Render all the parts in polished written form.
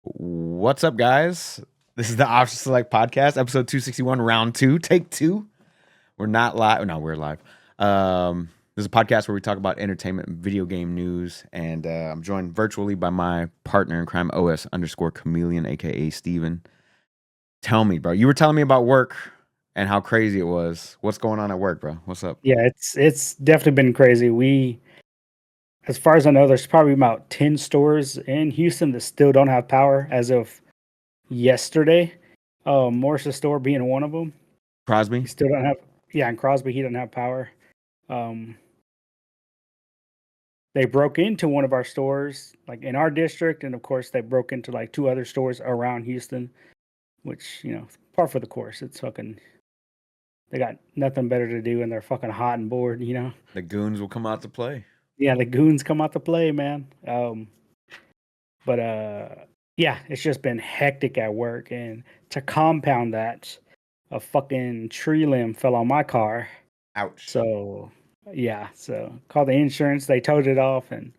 What's up, guys? This is the Option Select Podcast, episode 261, round two, take two. We're not live. No, we're live. This is a podcast where we talk about entertainment and video game news. And I'm joined virtually by my partner in crime, OS underscore chameleon, aka Steven. Tell me, bro. You were telling me about work and how crazy it was. What's going on at work, bro? What's up? Yeah, it's definitely been crazy. As far as I know, there's probably about 10 stores in Houston that still don't have power as of yesterday. Morris's store being one of them. Crosby? He still don't have. Yeah, in Crosby, he doesn't have power. Um, they broke into one of our stores, like in our district, and of course, they broke into like two other stores around Houston, which par for the course. It's fucking. They got nothing better to do, and they're fucking hot and bored. The goons will come out to play. Yeah, the goons come out to play, man. But yeah, it's just been hectic at work, and to compound that, a fucking tree limb fell on my car. Ouch. So yeah, so called the insurance, they towed it off, and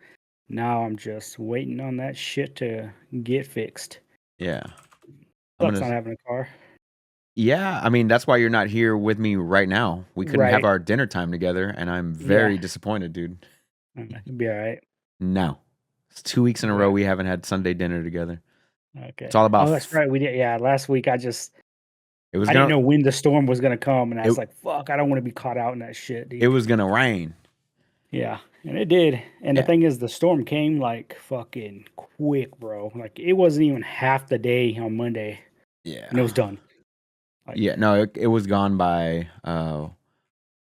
now I'm just waiting on that shit to get fixed. Yeah. Sucks not having a car. Yeah, I mean, that's why you're not here with me right now. We couldn't have Right. our dinner time together, and I'm very disappointed, dude. It'll be all right. No. It's 2 weeks in a row we haven't had Sunday dinner together. Okay. It's all about Oh, that's right. We did. Yeah, last week I didn't know when the storm was gonna come, and I was like, "Fuck, I don't want to be caught out in that shit, dude." It was gonna rain. Yeah, and it did. And Yeah. the thing is, the storm came like fucking quick, bro. Like it wasn't even half the day on Monday, Yeah. and it was done. Like, Yeah, no, it was gone by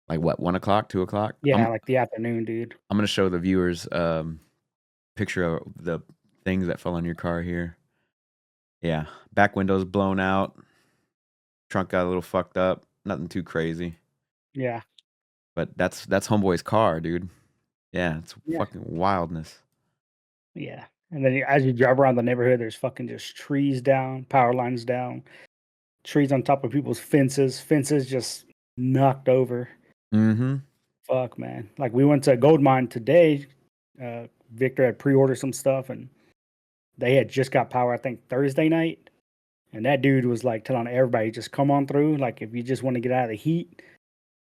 like what, 1 o'clock, 2 o'clock? yeah, like the afternoon, dude. I'm gonna show the viewers picture of the things that fell on your car here. Yeah. Back window's blown out. Trunk got a little fucked up. Nothing too crazy. Yeah. But that's homeboy's car, dude. Yeah, it's fucking wildness. Yeah. And then as you drive around the neighborhood, there's fucking just trees down, power lines down, trees on top of people's fences just knocked over. Mm-hmm. Fuck, man. Like we went to a gold mine today. Victor had pre-ordered some stuff, and they had just got power, I think, Thursday night. And that dude was like telling everybody, just come on through. Like, if you just want to get out of the heat,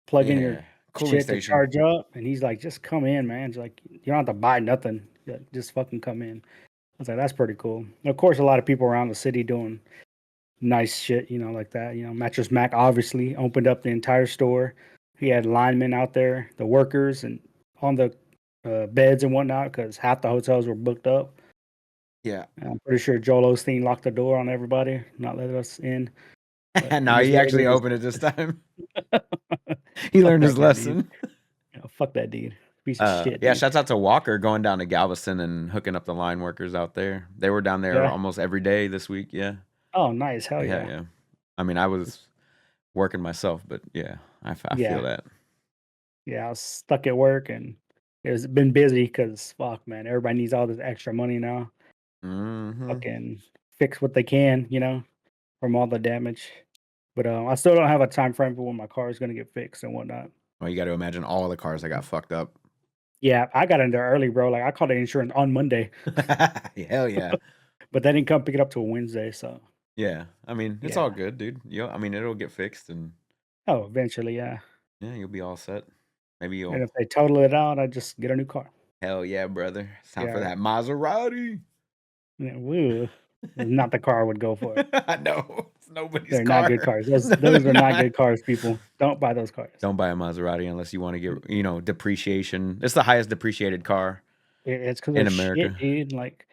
plug in your cooling shit station to charge up. And he's like, just come in, man. He's like, you don't have to buy nothing. Just fucking come in. I was like, that's pretty cool. And of course, a lot of people around the city doing nice shit, like that. Mattress Mac obviously opened up the entire store. He had linemen out there, the workers, and on the beds and whatnot, because half the hotels were booked up. Yeah. I'm pretty sure Joel Osteen locked the door on everybody, not letting us in. No, he actually opened it this time. He learned his lesson. Fuck that dude. Piece of shit. Yeah, Dude. shouts out to Walker going down to Galveston and hooking up the line workers out there. They were down there almost every day this week. Yeah. Oh, nice. Hell yeah. Yeah. I mean, I was working myself, but yeah, I feel that. Yeah, I was stuck at work, and it's been busy because fuck, man, everybody needs all this extra money now. Mm-hmm. Fucking fix what they can, from all the damage. But I still don't have a time frame for when my car is gonna get fixed and whatnot. Well, you got to imagine all the cars that got fucked up. Yeah, I got in there early, bro. Like I called the insurance on Monday. Hell yeah. But they didn't come pick it up till Wednesday, so. Yeah, I mean, it's all good, dude. I mean, it'll get fixed, and oh, eventually, yeah. Yeah, you'll be all set. Maybe you'll. And if they total it out, I just get a new car. Hell yeah, brother! It's time for that Maserati. Yeah, woo. Not the car I would go for. I know. It's nobody's They're car. not good cars. Those are not good cars, people. Don't buy those cars. Don't buy a Maserati unless you want to get, depreciation. It's the highest depreciated car It's because in of America. shit, dude. Like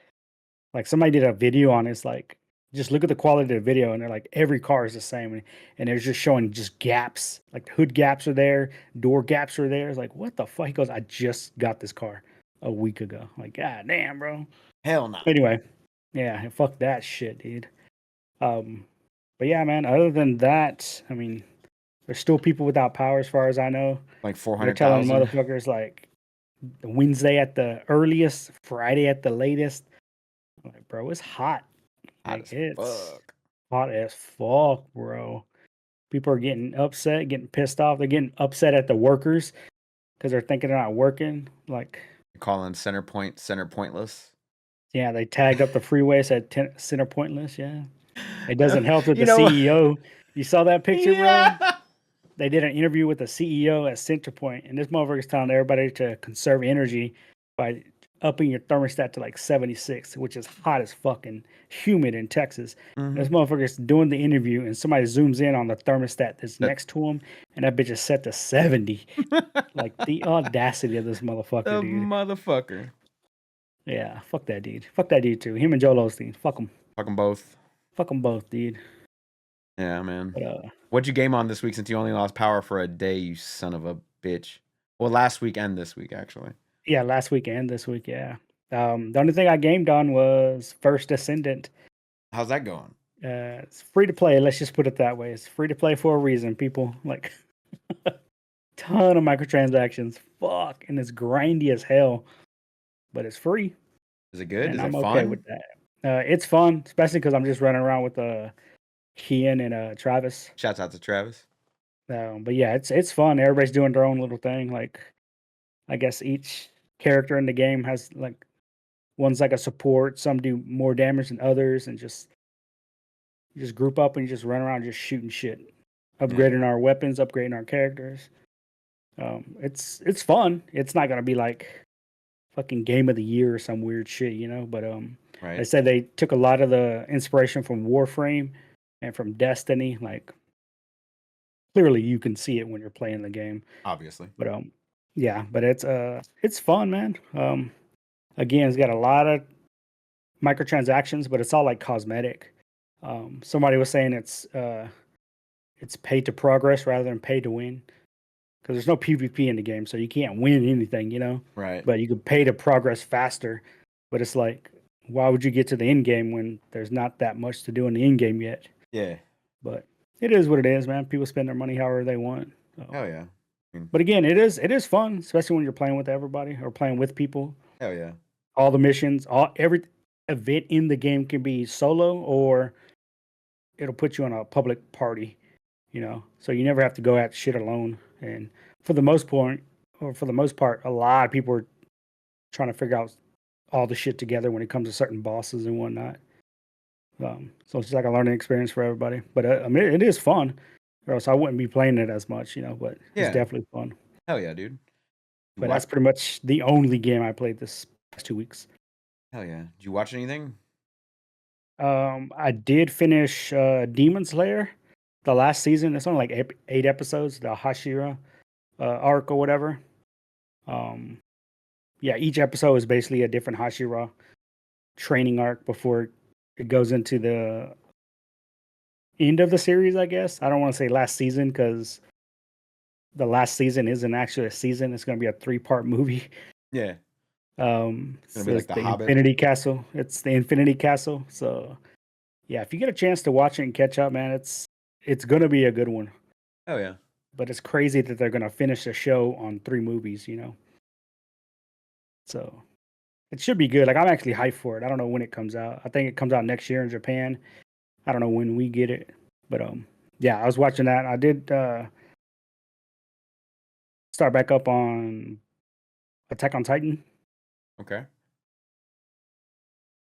somebody did a video on it. It's like, just look at the quality of the video, and they're like, every car is the same. And they're just showing just gaps. Like hood gaps are there, door gaps are there. It's like, what the fuck? He goes, I just got this car a week ago. Like, god damn, bro. Hell no. Anyway, yeah, fuck that shit, dude. But yeah, man, other than that, I mean, there's still people without power as far as I know. Like They're 400,000. telling motherfuckers like Wednesday at the earliest, Friday at the latest. I'm like, bro, it's hot. Hot It's fuck. hot as fuck, bro. People are getting upset, getting pissed off. They're getting upset at the workers because they're thinking they're not working. Like, Calling center pointless. Yeah, they tagged up the freeway, said center pointless. Yeah, it doesn't help that You the know, CEO. You saw that picture, bro? yeah. They did an interview with the CEO at Centerpoint, and this motherfucker's telling everybody to conserve energy by upping your thermostat to like 76, which is hot as fucking humid in Texas. This Mhm. motherfucker's doing the interview, and somebody zooms in on the thermostat that's That next to him, and that bitch is set to 70. Like the audacity of this motherfucker, the dude. motherfucker. Yeah, fuck that dude. Fuck that dude too. Him and Joel Osteen. Fuck them. Fuck them both. Fuck them both, dude. Yeah, man. But What'd you game on this week since you only lost power for a day, you son of a bitch? Well, last week and this week, actually. yeah, last week and this week, yeah. The only thing I gamed on was First Ascendant. How's that going? It's free to play. Let's just put it that way. It's free to play for a reason. People like ton of microtransactions. Fuck, and it's grindy as hell, but it's free, Is it good? and Is it I'm okay fun? with that. It's fun, especially because I'm just running around with Kian and Travis. Shouts out to Travis. But yeah, it's fun. Everybody's doing their own little thing. Like I guess each character in the game has like one's like a support. Some do more damage than others, and just you just group up and you just run around just shooting shit, Yeah. upgrading our weapons, upgrading our characters. It's fun. It's not gonna be like fucking game of the year or some weird shit, you know. But they Right. said they took a lot of the inspiration from Warframe and from Destiny. Like clearly, you can see it when you're playing the game. Obviously. But yeah, but it's fun, man. Again, it's got a lot of microtransactions, but it's all like cosmetic. Somebody was saying it's pay to progress rather than pay to win because there's no PvP in the game, so you can't win anything, you know. Right. But you can pay to progress faster. But it's like, why would you get to the end game when there's not that much to do in the end game yet? Yeah. But it is what it is, man. People spend their money however they want. Hell yeah. I mean, But again, it is fun, especially when you're playing with everybody or playing with people. hell yeah. All the missions, every event in the game can be solo or it'll put you on a public party, you know. So you never have to go at shit alone. And for the most point, or for the most part, a lot of people are trying to figure out all the shit together when it comes to certain bosses and whatnot. So it's just like a learning experience for everybody. But I mean, it is fun, or else I wouldn't be playing it as much, you know. But it's Yeah. definitely fun. Hell yeah, dude. You But that's watch? pretty much the only game I played this past 2 weeks. Hell yeah. Did you watch anything? I did finish Demon Slayer, the last season. It's only like 8 episodes, the Hashira arc or whatever. Um, yeah, each episode is basically a different Hashira training arc before it goes into the end of the series, I guess. I don't want to say last season because the last season isn't actually a season. It's going to be a 3-part movie. Yeah. Gonna be So like it's the the Hobbit. Infinity Castle. It's the Infinity Castle. So yeah, if you get a chance to watch it and catch up, man, it's gonna be a good one. Hell yeah. But it's crazy that they're gonna finish the show on 3 movies, you know. So it should be good. Like I'm actually hyped for it. I don't know when it comes out. I think it comes out next year in Japan. I don't know when we get it, but yeah, I was watching that. I did start back up on Attack on Titan. Okay.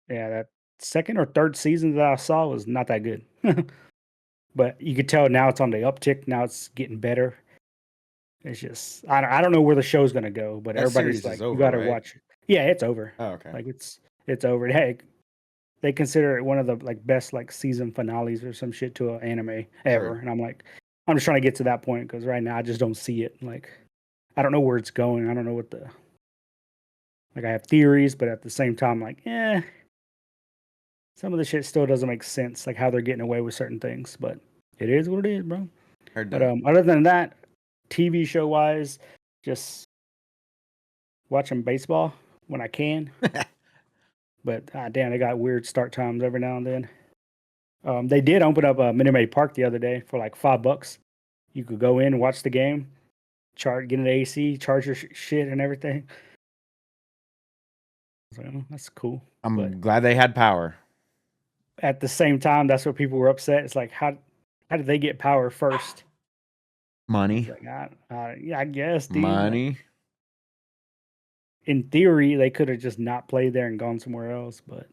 Yeah, that second or third season that I saw was not that good. But you could tell now it's on the uptick. Now it's getting better. It's just I don't know where the show's gonna go, but That everybody's series is like, you over, gotta right? watch it. Yeah, it's over. Oh, okay. Like it's over. Hey, they consider it one of the like best like season finales or some shit to an anime ever. Word. And I'm like, I'm just trying to get to that point because right now I just don't see it. Like I don't know where it's going. I don't know what the like I have theories, but at the same time, like, some of the shit still doesn't make sense, like how they're getting away with certain things. But it is what it is, bro. Heard But that. other than that, TV show wise, just watching baseball when I can. But damn, they got weird start times every now and then. They did open up a Minute Maid Park the other day for like $5. You could go in and watch the game, get an AC, charge your shit and everything. So that's cool. But I'm glad they had power. at the same time, that's where people were upset. It's like how did they get power first? Money. It's like yeah, I guess, dude. Like Money. in theory, they could have just not played there and gone somewhere else. But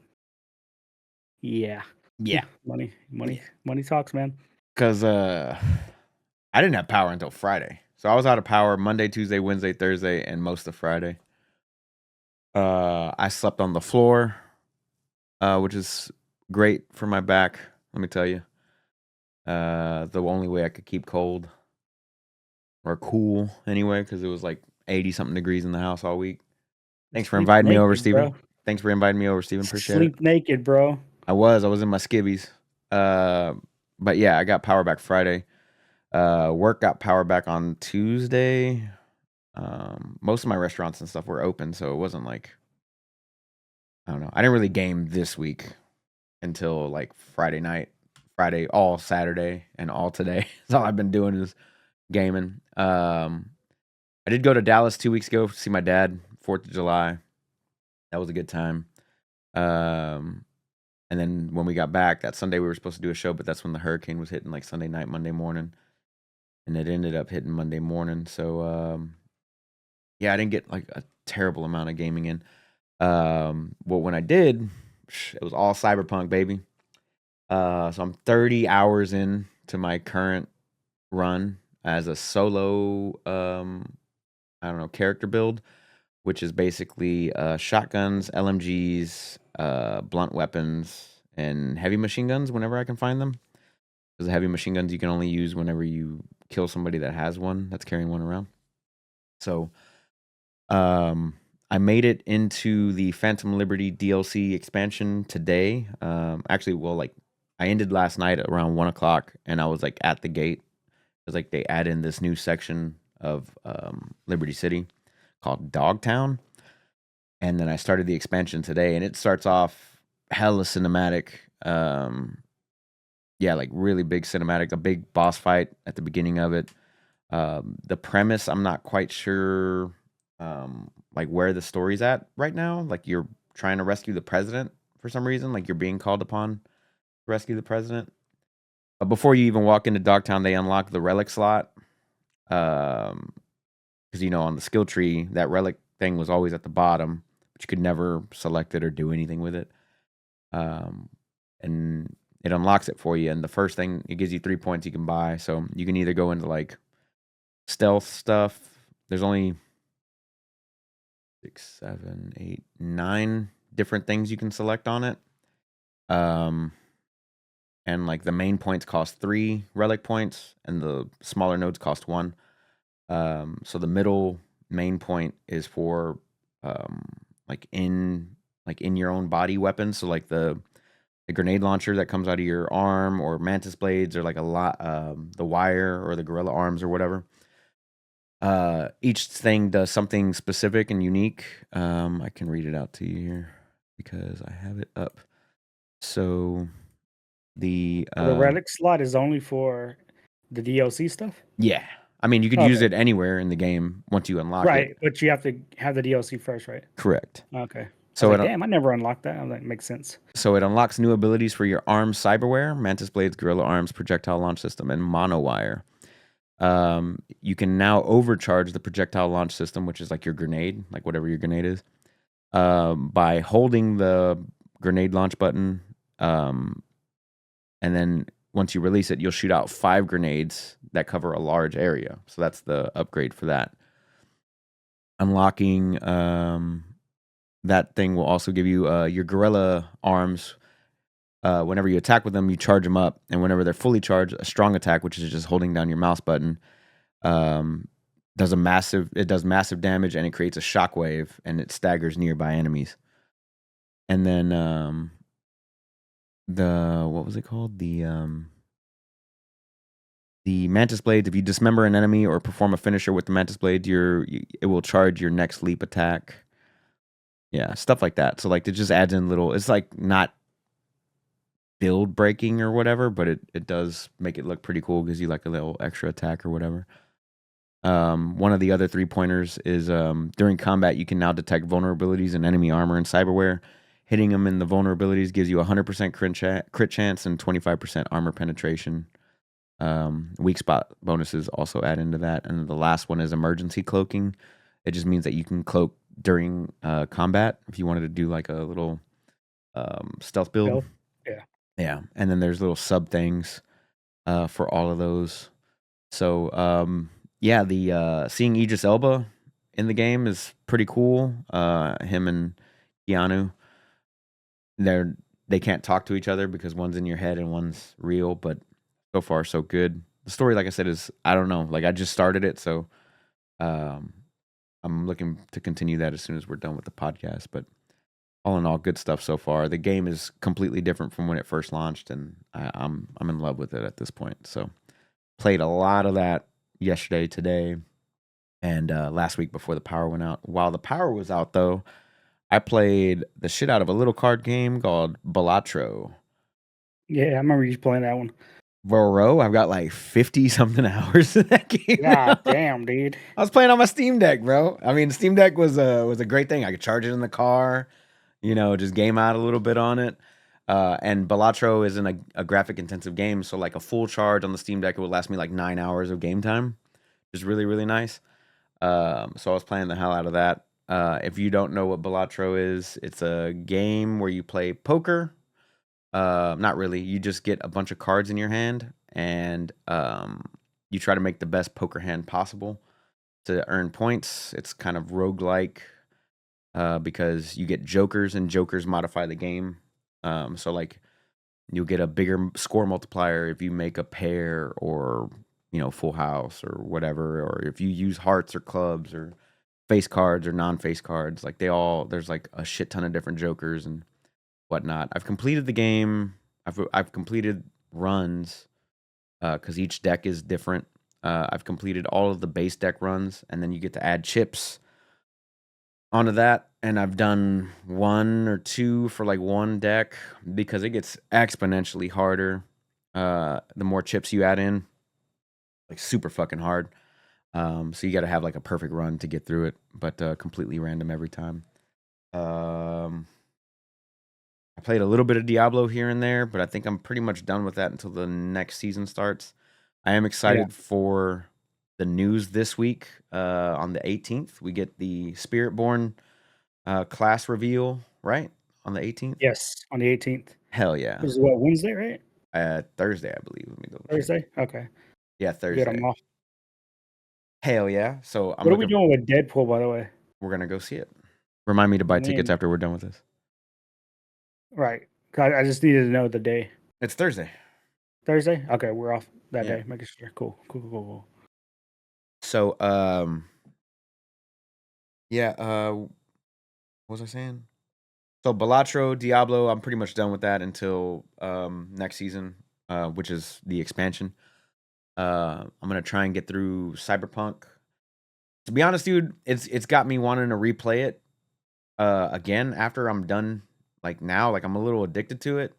yeah, Yeah. money talks, man. Because I didn't have power until Friday. So I was out of power Monday, Tuesday, Wednesday, Thursday, and most of Friday. I slept on the floor, which is great for my back, let me tell you. The only way I could keep cold or cool anyway, because it was like 80 something degrees in the house all week. Thanks for Sleep inviting me over, naked, Steven. bro. Thanks for inviting me over, Steven. Appreciate it. Sleep naked, bro. I was in my skivvies. But yeah, I got power back Friday. Work got power back on Tuesday. Most of my restaurants and stuff were open, so it wasn't like, I don't know. I didn't really game this week until like Friday night, Friday, all Saturday, and all today. That's all I've been doing is gaming. I did go to Dallas 2 weeks ago to see my dad, 4th of July. That was a good time. And then when we got back that Sunday, we were supposed to do a show, but that's when the hurricane was hitting, like Sunday night, Monday morning, and it ended up hitting Monday morning. So yeah, I didn't get like a terrible amount of gaming in. Well, when I did, it was all Cyberpunk, baby. So I'm 30 hours in to my current run as a solo, I don't know, character build, which is basically shotguns, LMGs, blunt weapons, and heavy machine guns whenever I can find them. Because the heavy machine guns you can only use whenever you kill somebody that has one, that's carrying one around. So I made it into the Phantom Liberty DLC expansion today. Actually, well, like I ended last night at around 1 o'clock, and I was like at the gate. It was like they add in this new section of Liberty City called Dogtown, and then I started the expansion today, and it starts off hella cinematic. Yeah, like really big cinematic, a big boss fight at the beginning of it. The premise, I'm not quite sure, like where the story's at right now. Like you're trying to rescue the president for some reason. Like you're being called upon to rescue the president. But before you even walk into Dogtown, they unlock the relic slot. Because on the skill tree, that relic thing was always at the bottom, but you could never select it or do anything with it. And it unlocks it for you. And the first thing, it gives you 3 points you can buy. So you can either go into like stealth stuff. There's only 6, 7, 8, 9 different things you can select on it. And like the main points cost 3 relic points, and the smaller nodes cost 1. So the middle main point is for like in your own body weapons. So like the grenade launcher that comes out of your arm, or mantis blades, or like the wire or the gorilla arms or whatever. Each thing does something specific and unique. I can read it out to you here because I have it up. So the relic slot is only for the DLC stuff? Yeah. I mean, you could use it anywhere in the game once you unlock it. Right, but you have to have the DLC first, right? Correct. Okay. So damn, I never unlocked that. I was like, makes sense. So it unlocks new abilities for your arms cyberware, mantis blades, gorilla arms, projectile launch system, and monowire. You can now overcharge the projectile launch system, which is like your grenade, like whatever your grenade is, by holding the grenade launch button. And then once you release it, you'll shoot out 5 grenades that cover a large area. So that's the upgrade for that. Unlocking that thing will also give you your gorilla arms. Whenever you attack with them, you charge them up, and whenever they're fully charged, a strong attack, which is just holding down your mouse button, does massive damage, and it creates a shockwave, and it staggers nearby enemies. And then what was it called? The mantis blades. If you dismember an enemy or perform a finisher with the mantis blade, it will charge your next leap attack. Yeah, stuff like that. So like it just adds in little. It's like not build breaking or whatever, but it does make it look pretty cool. Gives you like a little extra attack or whatever. One of the other 3-pointers is during combat, you can now detect vulnerabilities in enemy armor and cyberware. Hitting them in the vulnerabilities gives you 100% crit chance and 25% armor penetration. Weak spot bonuses also add into that. And the last one is emergency cloaking. It just means that you can cloak during combat if you wanted to do like a little stealth build. Stealth. Yeah. Yeah, and then there's little sub things for all of those. So yeah, the seeing Idris Elba in the game is pretty cool. Him and Keanu, they can't talk to each other because one's in your head and one's real, but so far so good. The story, like I said, is I don't know. Like I just started it, so um, I'm looking to continue that as soon as we're done with the podcast. But all in all, good stuff so far. The game is completely different from when it first launched, and I'm in love with it at this point. So played a lot of that yesterday, today, and last week before the power went out. While the power was out, though, I played the shit out of a little card game called Balatro. Yeah, I remember you playing that one. Bro, I've got like 50 something hours in that game now. God damn, dude. I was playing on my Steam Deck, bro. I mean, Steam Deck was a great thing. I could charge it in the car, just game out a little bit on it. And Balatro isn't a graphic intensive game, so like a full charge on the Steam Deck, it would last me like 9 hours of game time, which is really, really nice. So I was playing the hell out of that. If you don't know what Balatro is, it's a game where you play poker. Not really. You just get a bunch of cards in your hand, and you try to make the best poker hand possible to earn points. It's kind of roguelike because you get jokers, and jokers modify the game. So like you'll get a bigger score multiplier if you make a pair or full house or whatever, or if you use hearts or clubs or face cards or non-face cards. Like there's like a shit ton of different jokers and whatnot. I've completed the game. I've completed runs because each deck is different. I've completed all of the base deck runs, and then you get to add chips onto that. And I've done 1 or 2 for like one deck because it gets exponentially harder the more chips you add in. Like super fucking hard. So you got to have like a perfect run to get through it, but completely random every time. I played a little bit of Diablo here and there, but I think I'm pretty much done with that until the next season starts. I am Yeah. excited for the news this week. On the 18th, we get the Spiritborn class reveal, right? On the 18th? Yes, on the 18th. Hell yeah. This is what, Wednesday, right? Thursday, I believe. Let me double check. Thursday? Okay. Yeah, Good, I'm Thursday. off. Hell yeah. So I'm What are we looking. doing with Deadpool, by the way? We're gonna go see it. Remind me to buy tickets When? after we're done with this. Right. I just needed to know the day. It's Thursday. Thursday? Okay, we're off that Yeah. day. Making sure. Cool. So yeah. What was I saying? So Balatro, Diablo, I'm pretty much done with that until next season, which is the expansion. I'm gonna try and get through Cyberpunk. To be honest, dude, it's got me wanting to replay it again after I'm done. Like now, like I'm a little addicted to it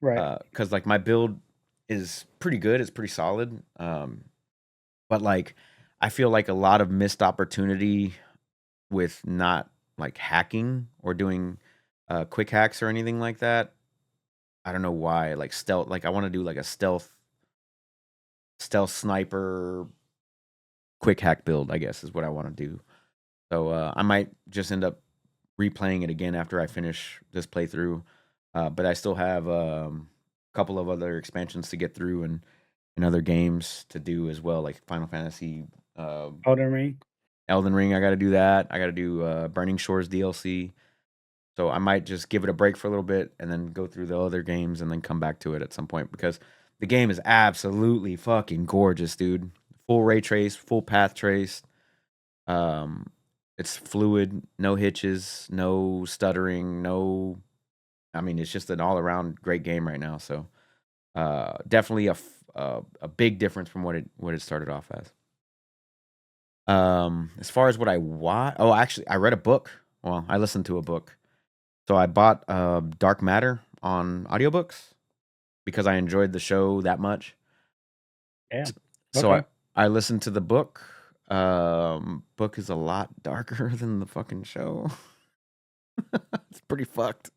Right. because like my build is pretty good. It's pretty solid. But like I feel like a lot of missed opportunity with not like hacking or doing quick hacks or anything like that. I don't know why. Like stealth, like I want to do like a stealth sniper quick hack build, I guess is what I want to do. So I might just end up replaying it again after I finish this playthrough. But I still have a couple of other expansions to get through and other games to do as well, like Final Fantasy, Elden Ring. Elden Ring. I got to do that. I got to do Burning Shores DLC. So I might just give it a break for a little bit and then go through the other games and then come back to it at some point because the game is absolutely fucking gorgeous, dude. Full ray trace, full path trace. Um, it's fluid, no hitches, no stuttering, no. I mean, it's just an all around great game right now. So definitely a big difference from what it started off as. As far as what I watch, oh, actually, I read a book. Well, I listened to a book. So I bought Dark Matter on audiobooks because I enjoyed the show that much. Yeah. So Okay. I listened to the book. Book is a lot darker than the fucking show. It's pretty fucked.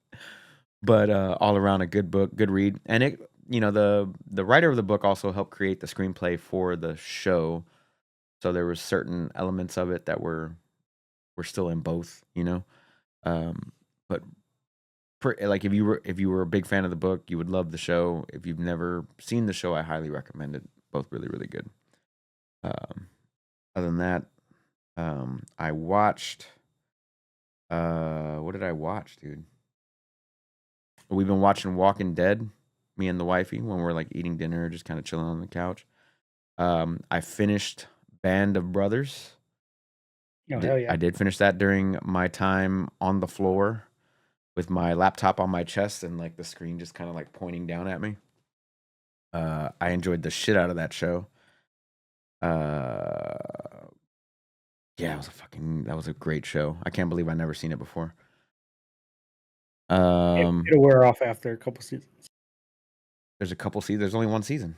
But all around a good book, good read. And the writer of the book also helped create the screenplay for the show. So there were certain elements of it that were we're still in both, you know. But like if you were a big fan of the book, you would love the show. If you've never seen the show, I highly recommend it. Both really, really good. Other than that, I watched. What did I watch, dude? We've been watching Walking Dead, me and the wifey, when we're like eating dinner, just kind of chilling on the couch. I finished Band of Brothers. Oh, hell yeah. I did finish that during my time on the floor with my laptop on my chest and like the screen just kind of like pointing down at me. I enjoyed the shit out of that show. Yeah, that was a great show. I can't believe I never seen it before. It'll wear off after a couple seasons. There's a couple seasons. There's only one season.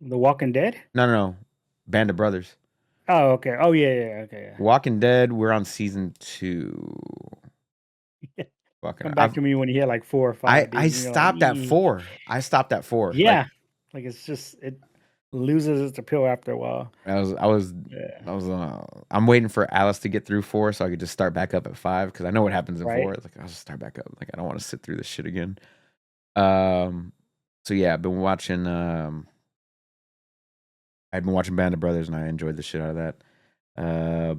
The Walking Dead? No. Band of Brothers. Oh, okay. Oh, yeah, okay, yeah. Walking Dead, we're on season 2. Come back to me when you hit like 4 or 5. I stopped at 4. I stopped at 4. Yeah. Like it's just it loses its appeal after a while. I'm waiting for Alice to get through 4 so I could just start back up at 5 because I know what happens in 4. It's like I'll just start back up. Like I don't want to sit through this shit again. So yeah, I've been watching Band of Brothers and I enjoyed the shit out of that.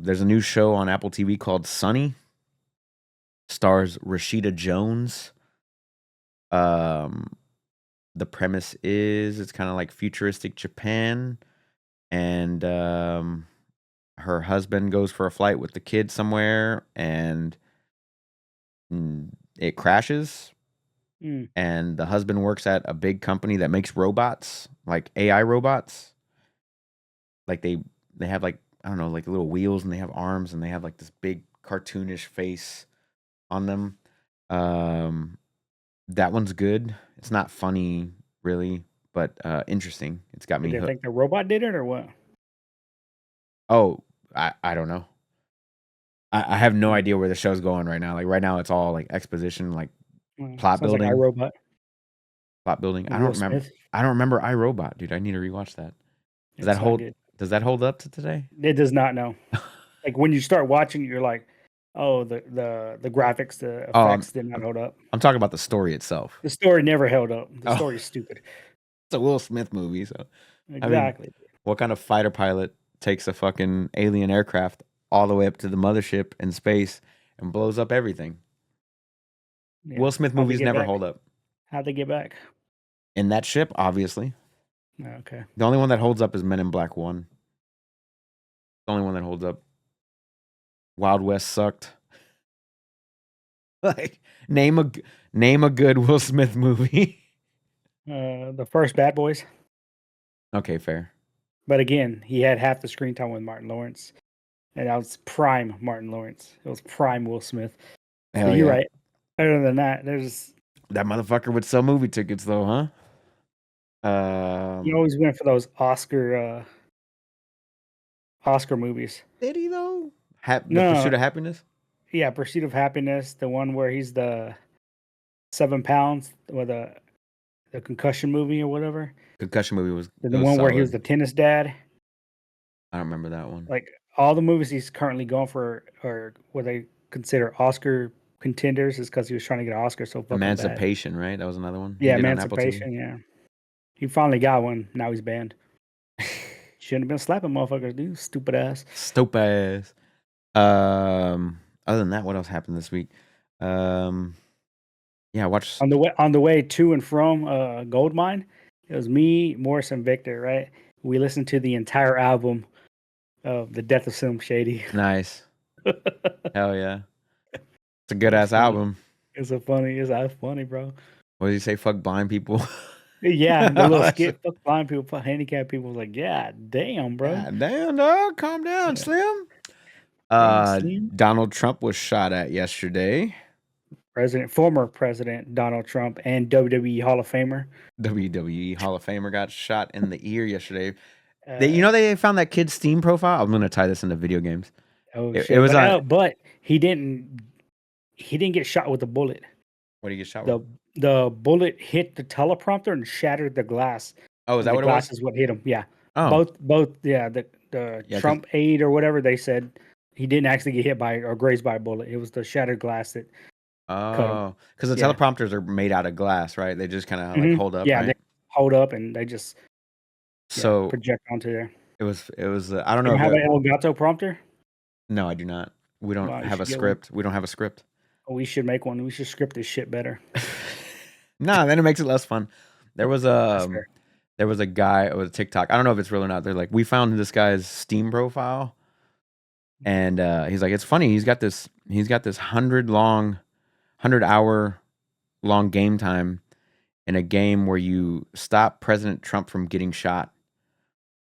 There's a new show on Apple TV called Sunny. Stars Rashida Jones. The premise is it's kind of like futuristic Japan, and her husband goes for a flight with the kid somewhere, and it crashes. And the husband works at a big company that makes robots, like AI robots. Like they have like, I don't know, like little wheels and they have arms and they have like this big cartoonish face on them. That one's good. It's not funny really, but interesting. It's got me Did they hooked. think the robot did it or what? Oh, I don't know. I have no idea where the show's going right now. Like right now, it's all like exposition, like plot building. Like iRobot. Plot building. I Will don't remember. Smith. I don't remember iRobot, dude. I need to rewatch that. Does that hold up to today? It does not. No. Like when you start watching, you're like, oh, the graphics, the effects did not hold up. I'm talking about the story itself. The story never held up. The story is stupid. It's a Will Smith movie, so exactly. I mean, what kind of fighter pilot takes a fucking alien aircraft all the way up to the mothership in space and blows up everything? Yeah. Will Smith movies never hold up. How'd they get back? In that ship, obviously. Okay. The only one that holds up is Men in Black 1. The only one that holds up. Wild West sucked. Like name a good Will Smith movie. The first Bad Boys. Okay, fair. But again, he had half the screen time with Martin Lawrence, and that was prime Martin Lawrence. It was prime Will Smith. So you're right. Other than that, there's that motherfucker would sell movie tickets though, huh? He always went for those Oscar movies. Did he though? Pursuit of Happiness? Yeah, Pursuit of Happiness, the one where he's the 7 pounds or the concussion movie or whatever. Concussion movie was the one where he was the tennis dad. I don't remember that one. Like all the movies he's currently going for or what they consider Oscar contenders is because he was trying to get an Oscar so fucking Emancipation, bad. Right? That was another one. Yeah, Emancipation, yeah. He finally got one. Now he's banned. Shouldn't have been slapping motherfuckers, dude. Stupid ass. Stupid ass. Other than that, what else happened this week? Yeah, I watched on the way to and from Goldmine. It was me, Morris, and Victor. Right, we listened to the entire album of The Death of Slim Shady. Nice. Hell yeah, it's a good ass album. It's funny, bro. What did he say? Fuck blind people. Yeah, the little skit. Fuck blind people. Fuck handicapped people. Was like, yeah, damn, bro. God damn, dog. Calm down, Slim. Donald Trump was shot at yesterday. Former President Donald Trump and WWE Hall of Famer. WWE Hall of Famer got shot in the ear yesterday. They found that kid's Steam profile. I'm gonna tie this into video games. Oh shit! It was but he didn't get shot with a bullet. What did he get shot with? The bullet hit the teleprompter and shattered the glass. Oh, is that what it was? The glass is what hit him. Yeah. Oh. Both. Yeah. The Trump aide or whatever they said He didn't actually get hit by or grazed by a bullet. It was the shattered glass that cut him. Oh, because the Yeah. teleprompters are made out of glass, right? They just kind of like hold up, Yeah, they right? hold up and they just So project onto there. it was. I don't You know if have it. an Elgato prompter? No, I do not. We don't Wow, you have a should get one. script. We don't have a script. We should make one. We should script this shit better. Nah, then it makes it less fun. There was That's a fair. there was a guy with TikTok. I don't know if it's real or not. They're like, we found this guy's Steam profile, and he's like, it's funny. He's got this 100 hour long game time in a game where you stop President Trump from getting shot.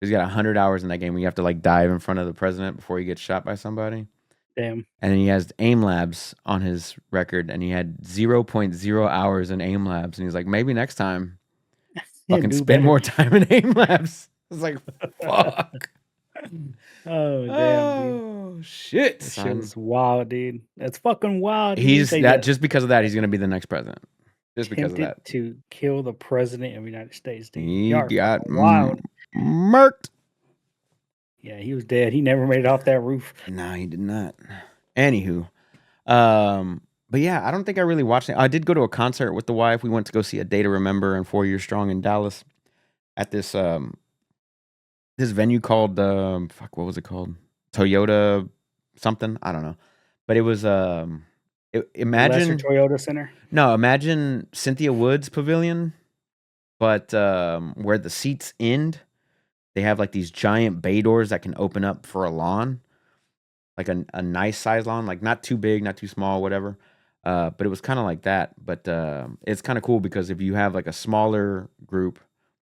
He's got 100 hours in that game where you have to like dive in front of the president before he gets shot by somebody. Damn. And then he has aim labs on his record, and he had zero point 0.0 hours in aim labs. And he's like, maybe next time, fucking Do spend better. more time in aim labs. It's like, fuck. Oh damn, dude. Oh shit, That shit son. was wild, dude. That's fucking wild, dude. He's They that just because of that, he's gonna be the next president. Just because of attempted that, to kill the president of the United States, dude. he Y'all are got fucking wild. murked. Yeah, he was dead. He never made it off that roof. No, he did not. Anywho, but yeah, I don't think I really watched it. I did go to a concert with the wife. We went to go see A Day to Remember and 4 Years Strong in Dallas at this venue called fuck, what was it called? Toyota something. I don't know, but it was Lesser imagine Toyota Center. imagine Cynthia Woods Pavilion, but where the seats end, they have like these giant bay doors that can open up for a lawn, like a nice size lawn, like not too big, not too small, whatever. But it was kind of like that. But it's kind of cool because if you have like a smaller group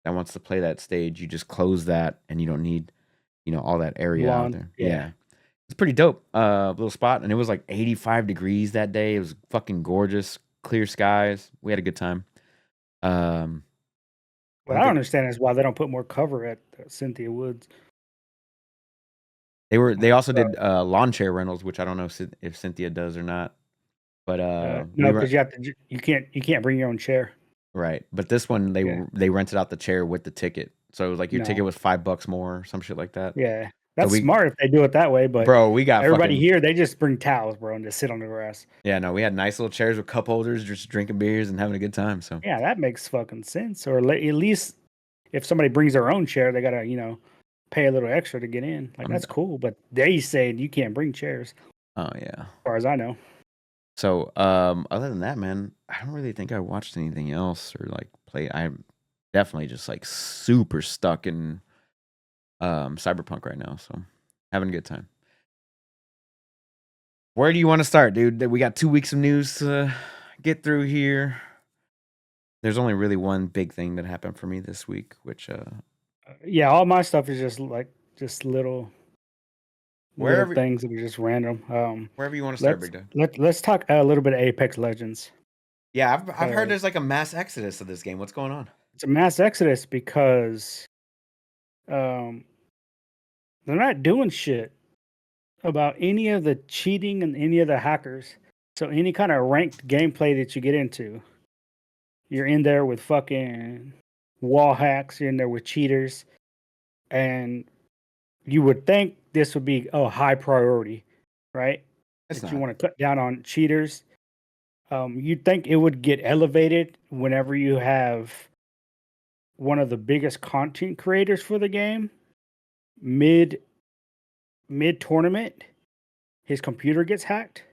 that wants to play that stage, you just close that and you don't need, all that area out Lawn. there. Yeah. Yeah. It's pretty dope. Little spot. And it was like 85 degrees that day. It was fucking gorgeous, clear skies. We had a good time. I What don't I don't think understand is why they don't put more cover at Cynthia Woods. they also Uh, did lawn chair rentals, which I don't know if Cynthia does or not. But we no, rent because you can't bring your own chair. right. But this one Yeah. they rented out the chair with the ticket. So it was like your ticket No. was $5 more, some shit like that. Yeah. So That's smart if they do it that way, but bro, we got everybody fucking here, they just bring towels, bro, and just sit on the grass. yeah, no, we had nice little chairs with cup holders, just drinking beers and having a good time. So Yeah, that makes fucking sense. Or at least if somebody brings their own chair, they gotta, pay a little extra to get in. Like I'm that's cool. But they say you can't bring chairs, oh yeah. as far as I know. So other than that, man, I don't really think I watched anything else or like play. I'm definitely just like super stuck in Cyberpunk right now, so having a good time. Where do you want to start, dude? We got 2 weeks of news to get through here. There's only really one big thing that happened for me this week, which Yeah, all my stuff is just little wherever things that are just random. wherever you want to start, Let's big dog. let's talk a little bit of Apex Legends. Yeah, I've heard Uh, there's like a mass exodus of this game. What's going on? it's a mass exodus because um, they're not doing shit about any of the cheating and any of the hackers. So any kind of ranked gameplay that you get into, you're in there with fucking wall hacks, you're in there with cheaters, and you would think this would be a high priority, right? It's That you not. want to cut down on cheaters. You'd think it would get elevated whenever you have one of the biggest content creators for the game mid tournament, his computer gets hacked,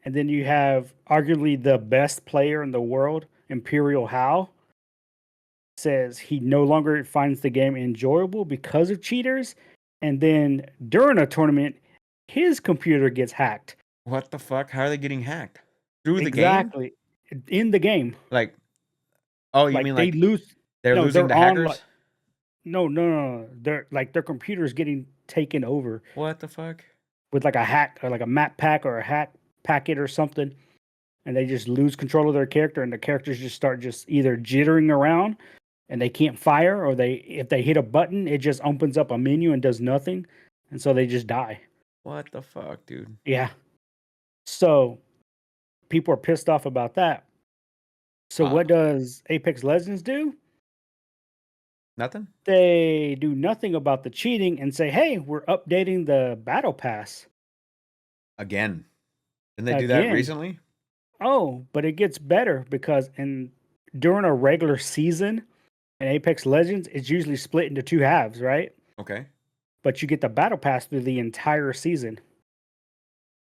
and then you have arguably the best player in the world, Imperial How, says he no longer finds the game enjoyable because of cheaters, and then during a tournament, his computer gets hacked. What the fuck? How are they getting hacked? Through the game? Exactly. In the game. Like, oh, you Like mean they like lose they're no, losing they're to on hackers? like no. They're like their computer's getting taken over What the fuck? with like a hack or like a map pack or a hack packet or something. And they just lose control of their character and the characters just start just either jittering around and they can't fire, or if they hit a button, it just opens up a menu and does nothing. And so they just die. What the fuck, dude? Yeah. So people are pissed off about that. So what does Apex Legends do? Nothing? They do nothing about the cheating and say, "Hey, we're updating the battle pass Again. Didn't they do that again." recently? Oh, but it gets better because during a regular season in Apex Legends, it's usually split into two halves, right? Okay. But you get the battle pass through the entire season.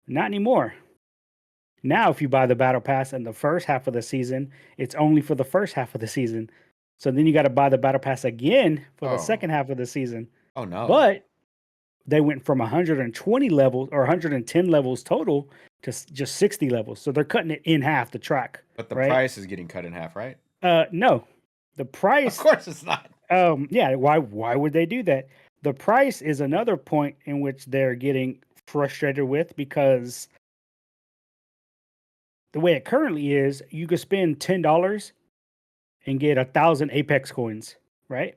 Not anymore. Now, if you buy the battle pass in the first half of the season, it's only for the first half of the season. So then you got to buy the battle pass again for the Oh. second half of the season. Oh no. But they went from 120 levels or 110 levels total to just 60 levels. So they're cutting it in half the track, But the right? price is getting cut in half, right? No, the Of price. course it's not. Yeah. Why would they do that? The price is another point in which they're getting frustrated with because the way it currently is, you could spend $10 and get 1,000 Apex coins, right?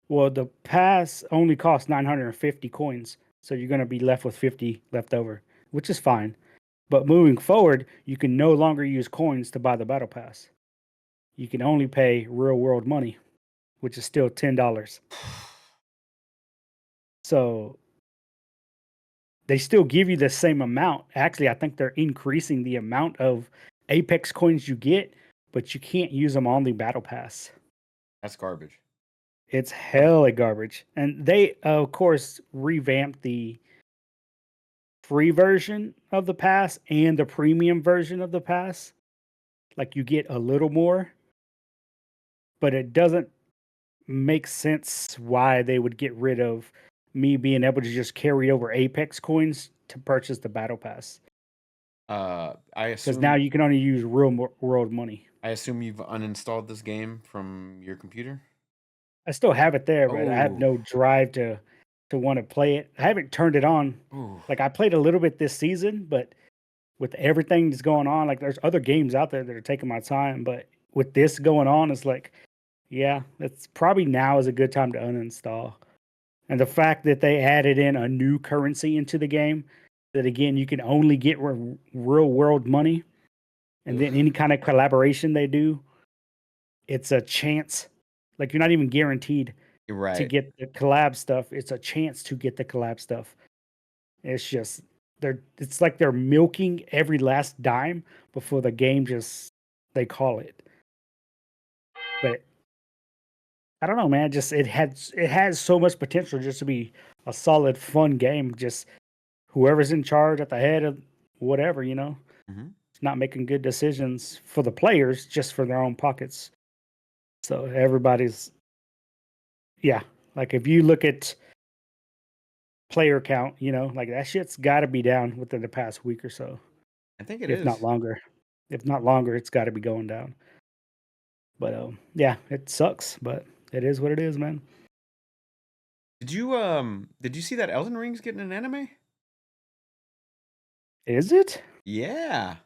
Well, the pass only costs 950 coins, so you're going to be left with 50 left over, which is fine. But moving forward, you can no longer use coins to buy the battle pass. You can only pay real world money, which is still $10. So they still give you the same amount. Actually, I think they're increasing the amount of Apex coins you get, but you can't use them on the battle pass. That's garbage. It's hella garbage. And they, of course, revamped the free version of the pass and the premium version of the pass. Like you get a little more, but it doesn't make sense why they would get rid of me being able to just carry over Apex coins to purchase the battle pass. I Because now assume you can only use real world money. you've uninstalled this game from your computer. I still have it there, but I have Oh. no drive to want to play it. I haven't turned it on. Ooh. Like I played a little bit this season, but with everything that's going on, like there's other games out there that are taking my time, but with this going on, it's like, yeah, it's probably now is a good time to uninstall. And the fact that they added in a new currency into the game, that again you can only get real world money, and then Ugh. any kind of collaboration they do, it's a chance. Like you're not even guaranteed You're to right. get the collab stuff. It's a chance to get the collab stuff. It's just it's like they're milking every last dime before the game just they call it. But I don't know, man. Just it has so much potential just to be a solid, fun game. Just whoever's in charge at the head of whatever, Mhm. not making good decisions for the players, just for their own pockets. So everybody's yeah. Like if you look at player count, like that shit's got to be down within the past week or so, I think it if not is. longer. If not longer, it's got to be going down. But yeah, it sucks, but it is what it is, man. Did you see that Elden Ring's getting an anime? Is it? Yeah.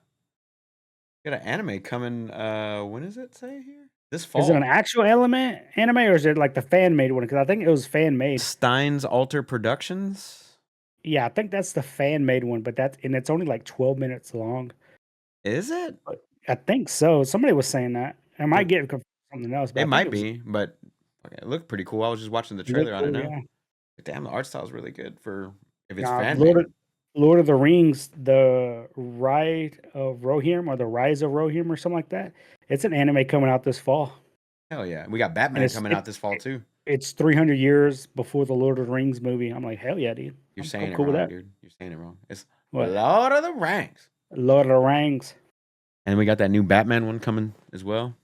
Got an anime coming when is it say here? This Is it an fall. actual anime, or is it like the fan made one? Because I think it was fan made. Stein's Alter Productions? Yeah, I think that's the fan made one, but it's only like 12 minutes long. Is it? But I think so. Somebody was saying that. I might get confused with something else, but It I think might it was be, but okay, it looked pretty cool. I was just watching the look trailer on it cool. now. Yeah. Damn, the art style is really good for if it's Now, fan made. Lord of the Rings, the Ride of Rohirrim or the Rise of Rohirrim or something like that. It's an anime coming out this fall, Hell yeah. We got and Batman coming out this fall too. it's 300 years before the Lord of the Rings movie. I'm like, hell yeah, dude. You're I'm saying it cool with wrong, that. dude. You're saying it wrong. It's What? Lord of the Rings. Lord of the Rings. And we got that new Batman one coming as well.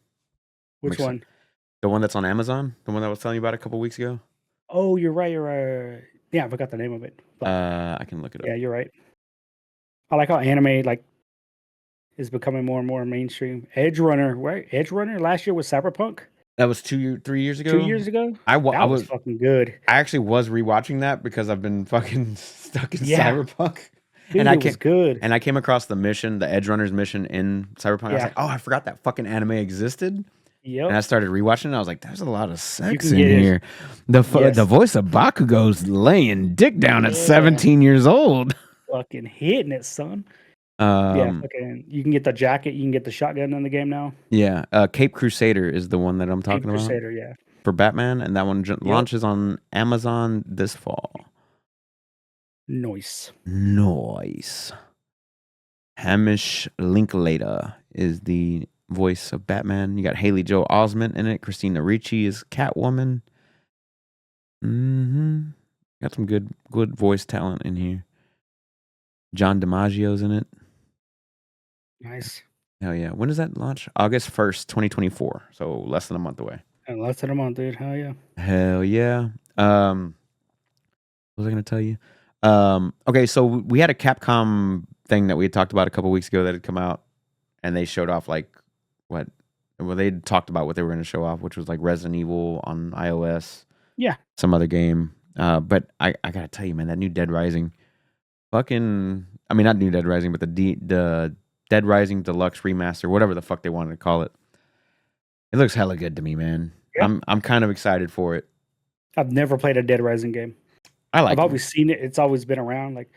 I'm Which one? The one that's on Amazon, the one that I was telling you about a couple weeks ago. Oh, you're right. You're right. Yeah, I forgot the name of it. But I can look it up. yeah, you're right. I like how anime is becoming more and more mainstream. Edge Runner, right? Edge Runner last year was Cyberpunk. That was 3 years 2 years ago. ago, I that was was fucking good. I actually was rewatching that because I've been fucking stuck in Yeah, Cyberpunk, and dude, it was good. I came across the mission, the Edge Runner's mission in Cyberpunk. I was Yeah, like, oh, I forgot that fucking anime existed, and yep. I started rewatching it. I was like, there's a lot of You sex can in get it. here. The Yes. voice of Bakugo's laying dick down at Yeah, 17 years old. fucking hitting it, son. Yeah, Um, fucking. You can get the jacket. You can get the shotgun in the game now. yeah, Cape Crusader is the one that I'm Cape talking about. Crusader. Yeah. for Batman, and that one Yep. launches on Amazon this fall. Nice. Nice. Hamish Linklater is the voice of Batman. You got Haley Joel Osment in it. Christina Ricci is Catwoman. Got some good voice talent in here. John DiMaggio's in it. Nice. Hell yeah. When does that launch? August 1st, 2024. So less than a month away. And less than a month, dude. Hell yeah. Hell yeah. What was I going to tell you? Okay, so we had a Capcom thing that we had talked about a couple weeks ago that had come out, and they showed off like what? Well, they talked about what they were going to show off, which was like Resident Evil on iOS. Yeah. Some other game. But I gotta tell you, man, that new Dead Rising, fucking. I mean, not new Dead Rising, but the Dead Rising Deluxe Remaster, whatever the fuck they wanted to call it. It looks hella good to me, man. Yeah. I'm kind of excited for it. I've never played a Dead Rising game. I like I've 'em. always seen it. It's always been around. Like,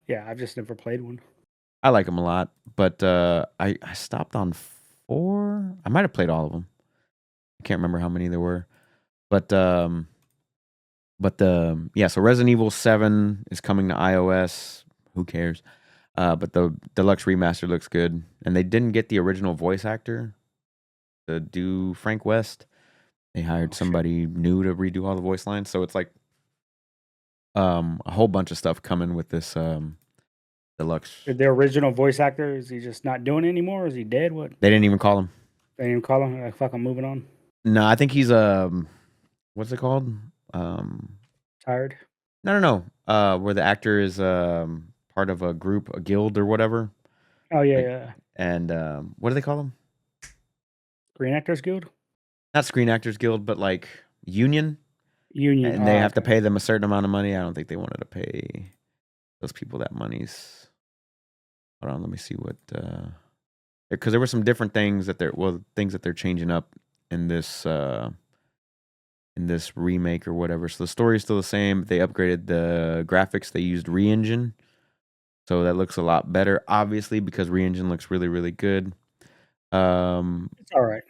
yeah, I've just never played one. I like them a lot, but I stopped on 4. I might have played all of them. I can't remember how many there were, but yeah. So Resident Evil 7 is coming to iOS. Who cares? But the deluxe remaster looks good, and they didn't get the original voice actor to do Frank West. They hired somebody new to redo all the voice lines, so it's like a whole bunch of stuff coming with this deluxe. The original voice actor, is he just not doing it anymore? Or is he dead? What? They didn't even call him. They didn't even call him? Like, fuck, I'm moving on. No, I think he's what's it called? Tired? No. Where the actor is part of a group, a guild or whatever. Oh, yeah, Like, yeah. And what do they call them? Screen Actors Guild? Not Screen Actors Guild, but like union. Union. And they have to pay them a certain amount of money. I don't think they wanted to pay those people that money's. Hold on, let me see what. Because there were some different things that they're changing up in this remake or whatever. So the story is still the same. They upgraded the graphics. They used Re-Engine, so that looks a lot better. Obviously, because Re-Engine looks really, really good. It's all right.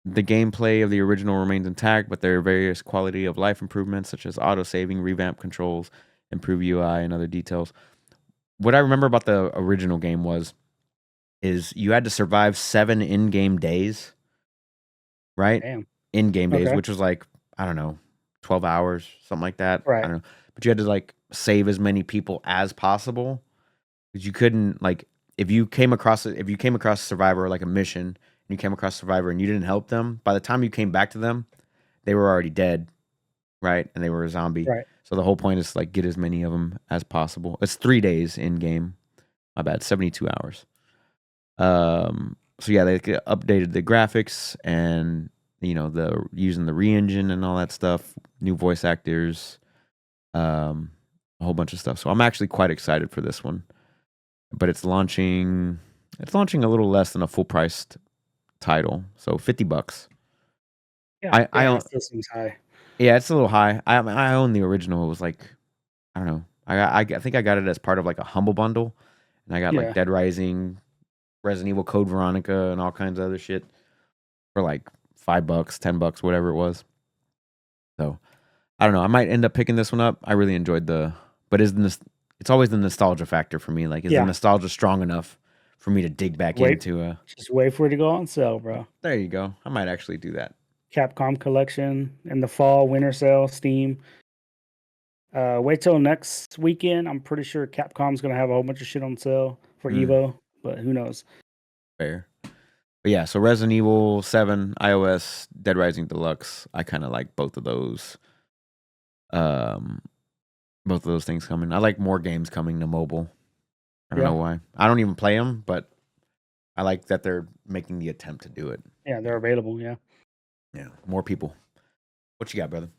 The gameplay of the original remains intact, but there are various quality of life improvements such as auto saving, revamp controls, improve UI, and other details. What I remember about the original game is you had to survive 7 in-game days, right? Damn. In-game days, Okay. which was like, I don't know, 12 hours, something like that. I Right. don't know. But you had to like save as many people as possible. Because you couldn't like if you came across a survivor, like a mission, and you came across a survivor and you didn't help them, by the time you came back to them, they were already dead, right? And they were a zombie. Right. So the whole point is to like get as many of them as possible. It's 3 days in game. My bad, 72 hours. So yeah, they updated the graphics and the using the Re-Engine and all that stuff, new voice actors, a whole bunch of stuff. So I'm actually quite excited for this one. But it's launching a little less than a full priced title, so $50. Yeah. I It still seems high. Yeah, it's a little high. I own the original. It was like, I don't know. I think I got it as part of like a humble bundle, and I got like Yeah. Dead Rising, Resident Evil Code Veronica, and all kinds of other shit for like $5, $10, whatever it was. So I don't know. I might end up picking this one up. I really enjoyed but it's always the nostalgia factor for me. Like, is the Yeah. nostalgia strong enough for me to dig back into Just wait for it to go on sale, bro. There you go. I might actually do that. Capcom collection in the fall, winter sale, Steam. Wait till next weekend. I'm pretty sure Capcom's gonna have a whole bunch of shit on sale for Evo, but who knows? Fair. But yeah, so Resident Evil 7, iOS, Dead Rising Deluxe. I kind of like both of those. Both of those things coming. I like more games coming to mobile. I don't know why. I don't even play them, but I like that they're making the attempt to do it. Yeah, they're available. Yeah. Yeah, more people. What you got, brother?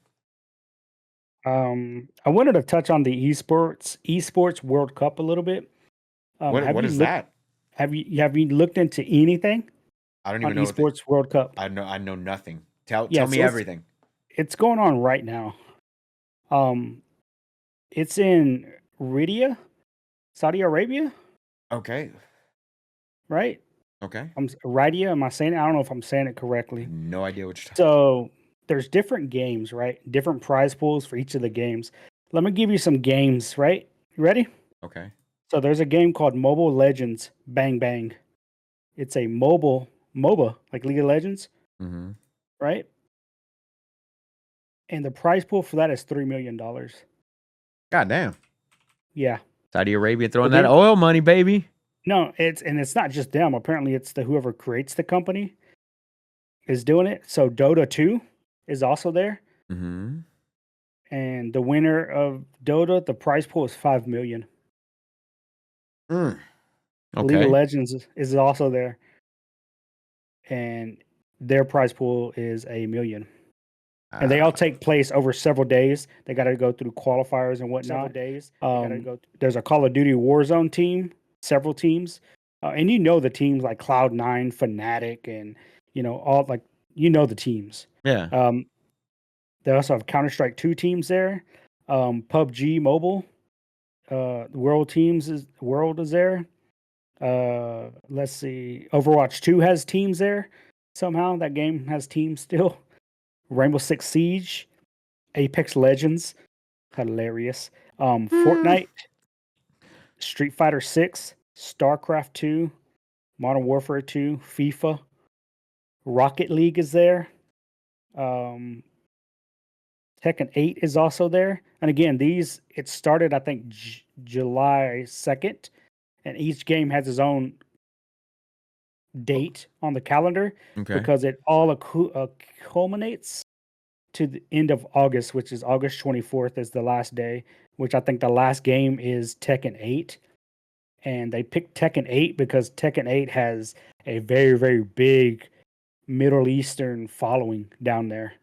I wanted to touch on the esports World Cup a little bit. What is that? Have you looked into anything? I don't even know esports World Cup. I know nothing. Tell me so everything. It's going on right now. It's in Riyadh, Saudi Arabia. Okay. Right. Okay. Riyadh. Am I saying it? I don't know if I'm saying it correctly. No idea what you're talking. So there's different games, right? Different prize pools for each of the games. Let me give you some games, right? You ready? Okay. So there's a game called Mobile Legends Bang Bang. It's a mobile MOBA, like League of Legends, Mm-hmm. right? And the prize pool for that is $3 million. God damn. Yeah. Saudi Arabia throwing But that then oil money, baby. no, it's not just them. Apparently, it's the whoever creates the company is doing it. So Dota 2 is also there, Mm-hmm. and the winner of Dota, the prize pool is 5 million. Mm. League of Okay. Legends is also there, and their prize pool is 1 million. And they all take place over several days. They got to go through qualifiers and whatnot. There's a Call of Duty Warzone team, several teams, and you know the teams like Cloud9, Fnatic, and all like the teams. Yeah. Um, they also have Counter Strike 2 teams there, PUBG Mobile, World is there. Let's see, Overwatch 2 has teams there. Somehow that game has teams still. Rainbow Six Siege, Apex Legends, hilarious. Fortnite, Street Fighter 6, StarCraft 2, Modern Warfare 2, FIFA, Rocket League is there. Um, Tekken 8 is also there. And again, it started I think July 2nd, and each game has its own date on the calendar Okay. because it all culminates to the end of August, which is August 24th is the last day, which I think the last game is Tekken 8. And they picked Tekken 8 because Tekken 8 has a very, very big Middle Eastern following down there.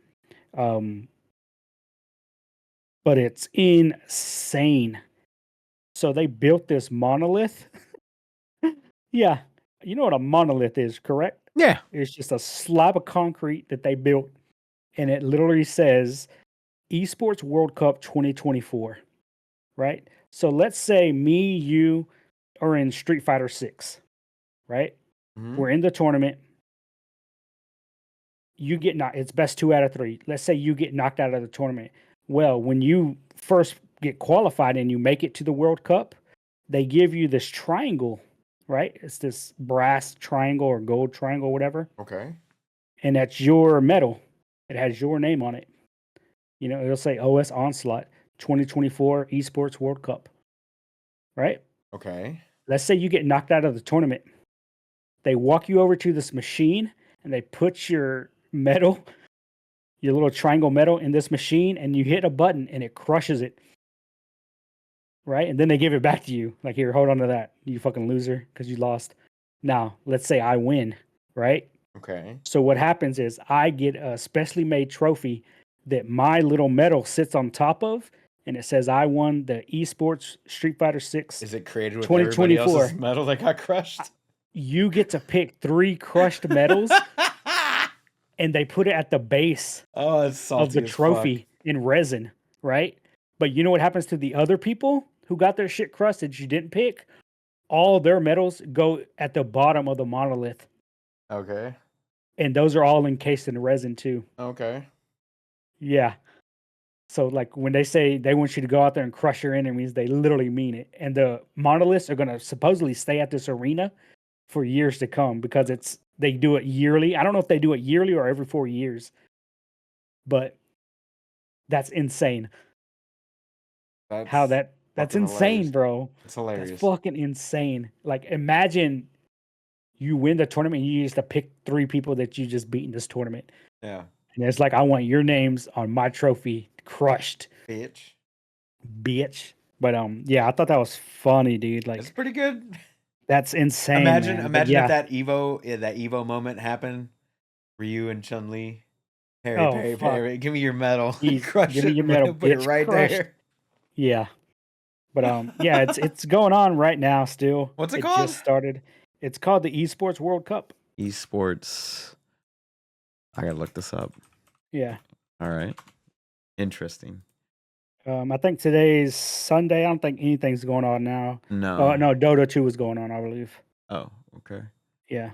But it's insane. So they built this monolith. Yeah. You know what a monolith is, correct? Yeah. It's just a slab of concrete that they built. And it literally says Esports World Cup 2024. Right? So let's say me, you are in Street Fighter 6, right? Mm-hmm. We're in the tournament. You get knocked. It's best 2 out of 3. Let's say you get knocked out of the tournament. Well, when you first get qualified and you make it to the World Cup, they give you this triangle, right? It's this brass triangle or gold triangle, whatever, Okay. and that's your medal. It has your name on it. It'll say OS Onslaught 2024 Esports World Cup, right? Okay. Let's say you get knocked out of the tournament. They walk you over to this machine and they put your medal, your little triangle medal in this machine, and you hit a button and it crushes it. Right? And then they give it back to you. Like, here, hold on to that, you fucking loser, because you lost. Now, let's say I win, right? Okay. So what happens is I get a specially made trophy that my little medal sits on top of, and it says I won the Esports Street Fighter 6 Is it created with everybody 2024. else's metal that got crushed? You get to pick 3 crushed medals, and they put it at the base Oh, it's salty of the as trophy fuck. in resin, right? But you know what happens to the other people who got their shit crushed that you didn't pick? All their medals go at the bottom of the monolith, Okay. and those are all encased in resin too. Okay. Yeah. So like when they say they want you to go out there and crush your enemies, they literally mean it. And the monoliths are going to supposedly stay at this arena for years to come because they do it yearly. I don't know if they do it yearly or every 4 years, but that's insane. How that's fucking insane, hilarious. bro. It's hilarious. That's fucking insane. Like, imagine you win the tournament, you used to pick 3 people that you just beat in this tournament. Yeah. And it's like, I want your names on my trophy crushed, bitch. But yeah, I thought that was funny, dude. Like, It's pretty good. that's insane. Imagine man. But if yeah. that Evo moment happened. Ryu and Chun-Li. Parry, Oh, parry, fuck. parry. Give me your medal. Give me your medal, Put it bitch. right Crushed. there. Yeah. But yeah, it's going on right now still. What's it called? Just started. It's called the Esports World Cup. Esports. I gotta look this up. Yeah. All right. Interesting. I think today's Sunday. I don't think anything's going on now. No. No, Dota 2 is going on, I believe. Oh, okay. Yeah.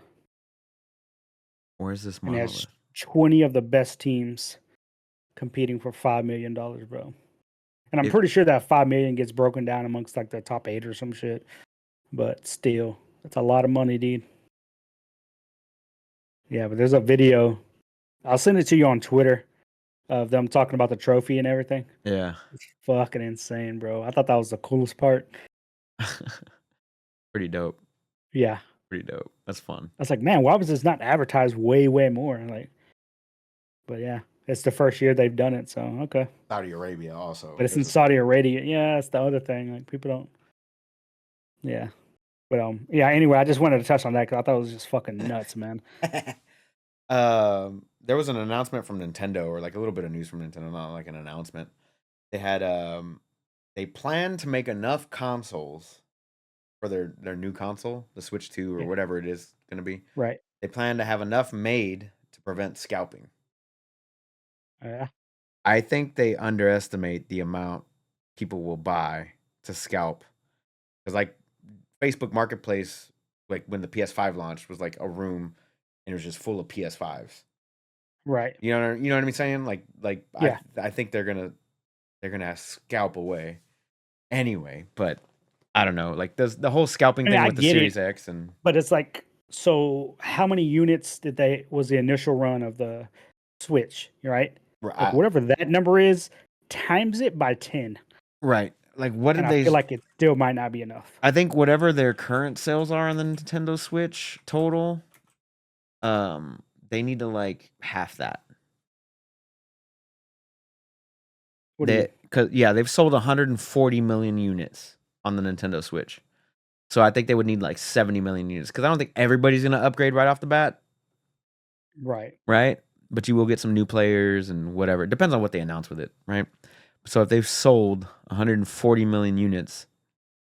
Where's this And it monolith? has 20 of the best teams. competing for $5 million, bro. And I'm It, pretty sure that 5 million gets broken down amongst like the top 8 or some shit. But still, that's a lot of money, dude. Yeah, but there's a video. I'll send it to you on Twitter of them talking about the trophy and everything. yeah. It's fucking insane, bro. I thought that was the coolest part. Pretty dope. Yeah. Pretty dope. That's fun. I was like, man, why was this not advertised way, way more? Like, but yeah, it's the first year they've done it, so okay. Saudi Arabia also. But it's in Saudi Arabia. Yeah, that's the other thing. Like people don't. Yeah, but yeah. Anyway, I just wanted to touch on that because I thought it was just fucking nuts, man. There was an announcement from Nintendo, or like a little bit of news from Nintendo, not like an announcement. They had they plan to make enough consoles for their new console, the Switch 2 or Yeah. whatever it is going to be. Right. They plan to have enough made to prevent scalping. Yeah. I think they underestimate the amount people will buy to scalp. Because like Facebook Marketplace, like when the PS5 launched, was like a room and it was just full of PS5s. Right. You know what I'm saying? Like Yeah. I think they're gonna scalp away anyway. But I don't know. Like the whole scalping I mean, thing I with the get Series it, X and but it's like, so how many units was the initial run of the Switch? Right. Like whatever that number is, times it by 10, right. Like what did and I they? feel like it still might not be enough. I think whatever their current sales are on the Nintendo Switch total, they need to like half that. What do you mean? Cause yeah, they've sold 140 million units on the Nintendo Switch. So I think they would need like 70 million units because I don't think everybody's gonna upgrade right off the bat, Right. right? But you will get some new players and whatever. It depends on what they announce with it, right? So if they've sold 140 million units,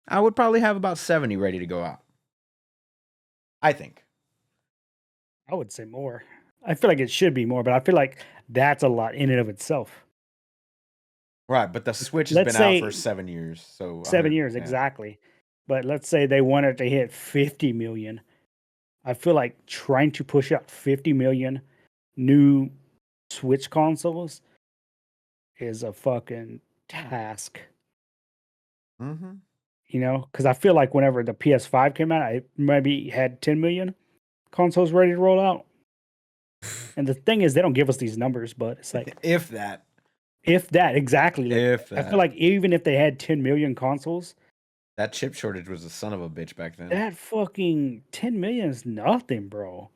I would probably have about 70 ready to go out. I think. I would say more. I feel like it should be more, but I feel like that's a lot in and of itself. Right, but the Switch has Let's been out for say 7 years, so 7 years, yeah. exactly. But let's say they wanted to hit 50 million. I feel like trying to push out 50 million new Switch consoles is a fucking task, Mm-hmm. Because I feel like whenever the PS5 came out, I maybe had 10 million consoles ready to roll out. And the thing is, they don't give us these numbers, but it's like, If that. if that, exactly. Like, If I feel that. like even if they had 10 million consoles, That chip shortage was a son of a bitch back then. that fucking 10 million is nothing, bro.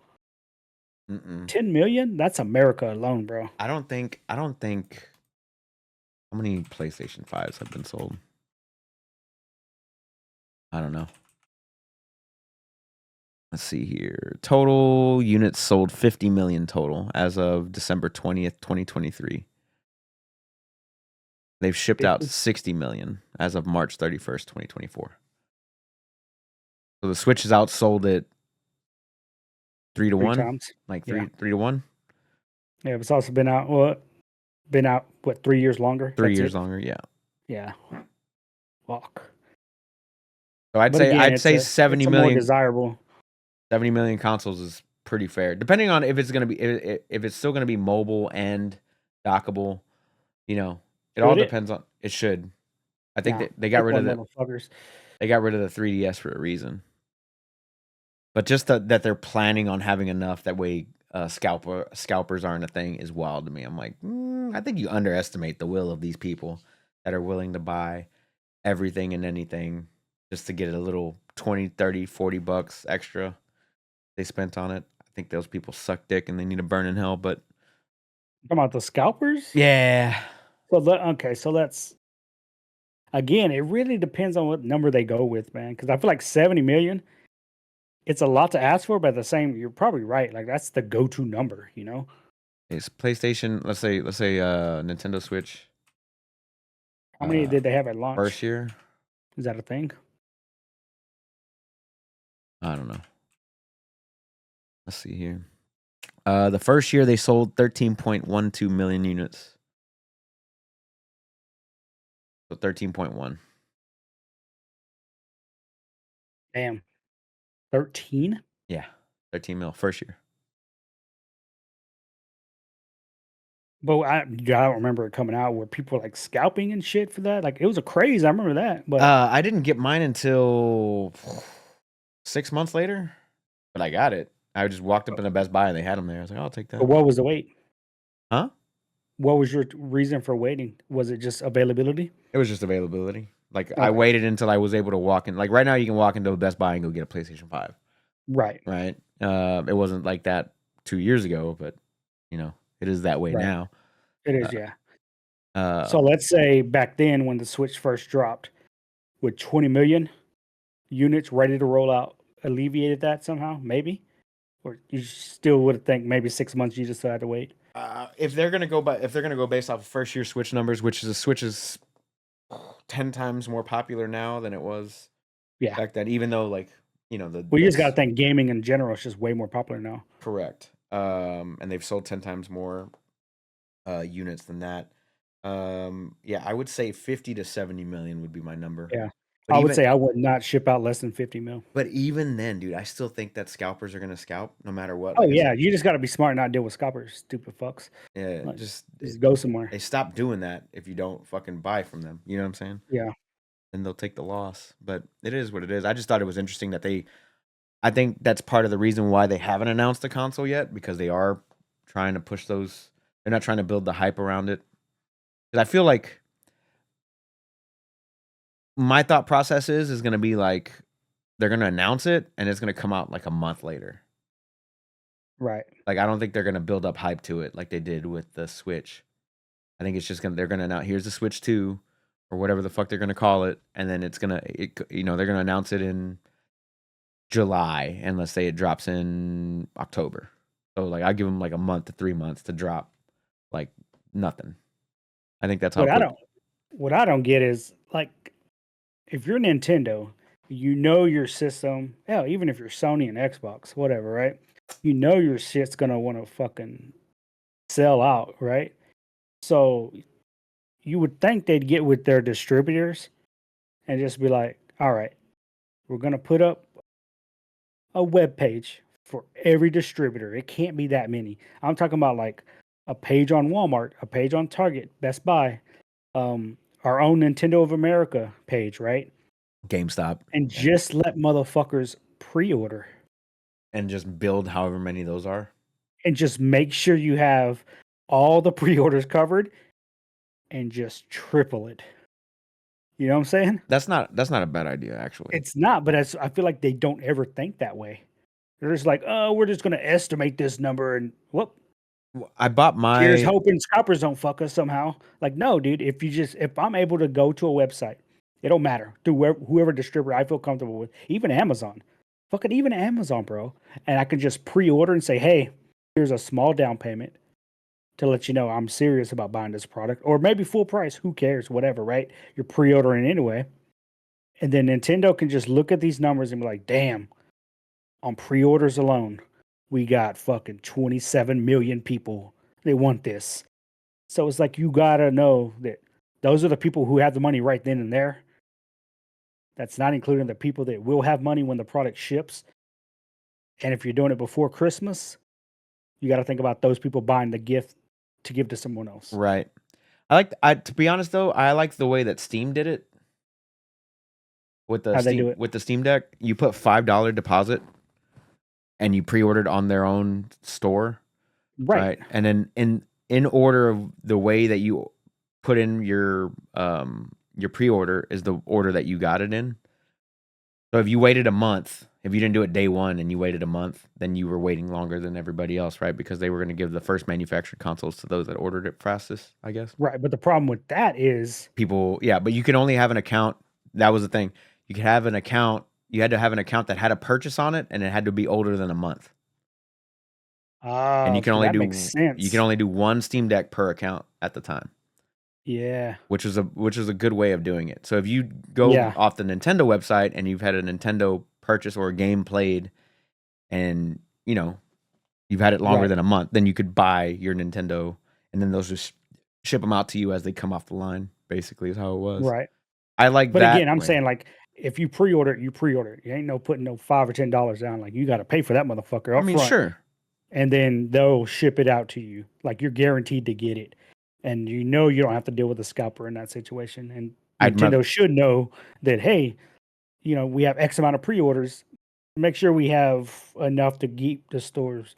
Mm-mm. 10 million? That's America alone, bro. I don't think how many PlayStation 5s have been sold? I don't know. Let's see here. Total units sold 50 million total as of December 20th, 2023. They've shipped out 50? 60 million as of March 31st, 2024. So the Switch has outsold it 3 to Three 1, times. like Yeah. 3 to 1, Yeah, it's also been out, what, 3 years longer? 3 That's years it? longer, yeah. Yeah. Fuck. So I'd But say again, I'd say it's a more desirable. 70 million consoles is pretty fair. Depending on if it's going to be if it's still going to be mobile and dockable, it all Should it? depends on it should. I think Yeah. that they got rid of the motherfuckers. 3DS for a reason. But just that they're planning on having enough that way scalpers aren't a thing is wild to me. I'm like, I think you underestimate the will of these people that are willing to buy everything and anything just to get a little 20, 30, 40 bucks extra they spent on it. I think those people suck dick and they need to burn in hell, but Talking about the scalpers? yeah. Okay, so let's again, it really depends on what number they go with, man. Because I feel like 70 million, it's a lot to ask for, but at the same, you're probably right. Like that's the go-to number. It's PlayStation, let's say Nintendo Switch How many did they have at first launch? year. Is that a thing? I don't know. Let's see here. The first year they sold 13.12 million units. So 13.1. Damn. 13? Yeah. 13 mil first year. But I don't remember it coming out where people were like scalping and shit for that. Like it was a craze. I remember that. But I didn't get mine until 6 months later, but I got it. I just walked up in a Best Buy and they had them there. I was like, "Oh, I'll take that." what was the wait? Huh? What was your reason for waiting? Was it just availability? It was just availability. Like I Okay. waited until I was able to walk in. Like right now, you can walk into a Best Buy and go get a PlayStation 5. Right. Right? It wasn't like that 2 years ago, but it is that way Right. now. It Uh, is, yeah. So um, let's say back then when the Switch first dropped, with 20 million units ready to roll out, alleviated that somehow, maybe? Or you still would think maybe 6 months you just had to wait? if they're gonna go based off of first year Switch numbers, which is the Switch is 10 times more popular now than it was Yeah. back then, even though Well, you just got to think gaming in general is just way more popular now. correct. And they've sold 10 times more units than that. Yeah, I would say 50 to 70 million would be my number. Yeah. But I would even say I would not ship out less than 50 mil. but even then, dude, I still think that scalpers are gonna scalp no matter what. Oh, Like I yeah. said, You just got to be smart and not deal with scalpers, stupid fucks. yeah, Like, just go somewhere. they stop doing that if you don't fucking buy from them. You know what I'm saying? Yeah. And they'll take the loss. But it is what it is. I just thought it was interesting that I think that's part of the reason why they haven't announced the console yet, because they are trying to push those. They're not trying to build the hype around it. Because I feel like my thought process is going to be like they're going to announce it and it's going to come out like a month later. Right. Like I don't think they're going to build up hype to it like they did with the Switch. I think it's just they're going to announce here's the Switch 2 or whatever the fuck they're going to call it, and then they're going to announce it in July, and let's say it drops in October. So like I give them like a month to 3 months to drop like nothing. I think that's how What I quick. don't what I don't get is like if you're Nintendo, you know your system, hell, even if you're Sony and Xbox, whatever, right? You know your shit's gonna want to fucking sell out, right? So you would think they'd get with their distributors and just be like, all right, we're gonna put up a web page for every distributor. It can't be that many. I'm talking about like a page on Walmart, a page on Target, Best Buy, our own Nintendo of America page, right? GameStop, And yeah, just let motherfuckers pre-order and just build however many those are. and just make sure you have all the pre-orders covered and just triple it. You know what I'm saying? That's not a bad idea actually. It's not, but I feel like they don't ever think that way. They're just like, oh, we're just gonna estimate this number and whoop. I bought Here's my hoping scalpers don't fuck us somehow. Like, no, dude. If I'm able to go to a website, it don't matter through whoever distributor I feel comfortable with, even Amazon, fucking even Amazon, bro. And I can just pre-order and say, hey, here's a small down payment to let you know I'm serious about buying this product, or maybe full price. Who cares? Whatever, right? You're pre-ordering anyway, and then Nintendo can just look at these numbers and be like, damn, on pre-orders alone, we got fucking 27 million people. They want this. So it's like you gotta know that those are the people who have the money right then and there. That's not including the people that will have money when the product ships. And if you're doing it before Christmas, you got to think about those people buying the gift to give to someone else. right. To be honest though, I like the way that Steam did it with the How they do it, Steam Deck. You put $5 deposit and you pre-ordered on their own store, right? right? And then in order of the way that you put in your pre-order is the order that you got it in. So if you waited a month, if you didn't do it day one and you waited a month, then you were waiting longer than everybody else, right? Because they were going to give the first manufactured consoles to those that ordered it fastest, I guess. Right. But the problem with that is, People, yeah, but you can only have an account. That was the thing. You could have an account. You had to have an account that had a purchase on it, and it had to be older than a month. And that makes you can sense. only do one Steam Deck per account at the time, Yeah. which is a good way of doing it. So if you go Yeah. off the Nintendo website and you've had a Nintendo purchase or a game played, and you've had it longer Right. than a month, then you could buy your Nintendo, and then those just ship them out to you as they come off the line. Basically, is how it was. Right. I like But that again, I'm way. saying like if you pre-order it, you pre-order it. You ain't no putting no $5 or $10 down. Like you got to pay for that motherfucker I up mean, front. sure. and then they'll ship it out to you. Like you're guaranteed to get it, and you don't have to deal with a scalper in that situation. And I'd rather, Nintendo should know that, hey, we have X amount of pre-orders. Make sure we have enough to keep the stores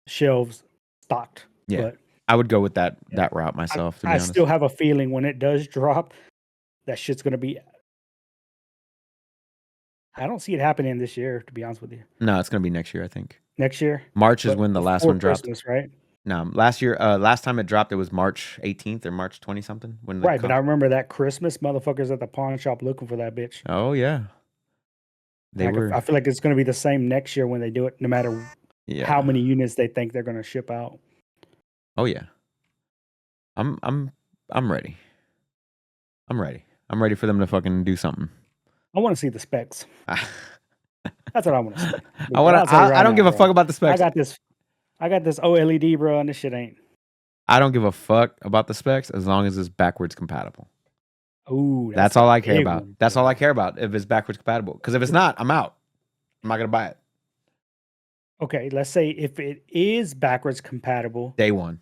shelves stocked. yeah, But I would go with that yeah, route I, myself, to be I honest. still have a feeling when it does drop, that shit's gonna be. I don't see it happening this year, to be honest with you. No, it's gonna be next year, I think. Next year, March is but when the last before one dropped. Christmas, right? No, last time it dropped, it was March 18th or March 20 something when the Right, but I remember that Christmas, motherfuckers at the pawn shop looking for that bitch. Oh yeah, they Like, were. I feel like it's gonna be the same next year when they do it, no matter how Yeah. many units they think they're gonna ship out. Oh yeah. I'm ready. I'm ready. I'm ready for them to fucking do something. I want to see the specs. That's what I want to see. I Because want I'll to. tell you I right don't now, give a bro. fuck about the I specs. got this. I got this OLED, bro, and this shit ain't. I don't give a fuck about the specs as long as it's backwards compatible. Ooh, that's That's the all I care big about. one, That's all bro. I care about if it's backwards compatible. Because if it's not, I'm out. I'm not gonna buy it. Okay, let's say if it is backwards compatible, Day one.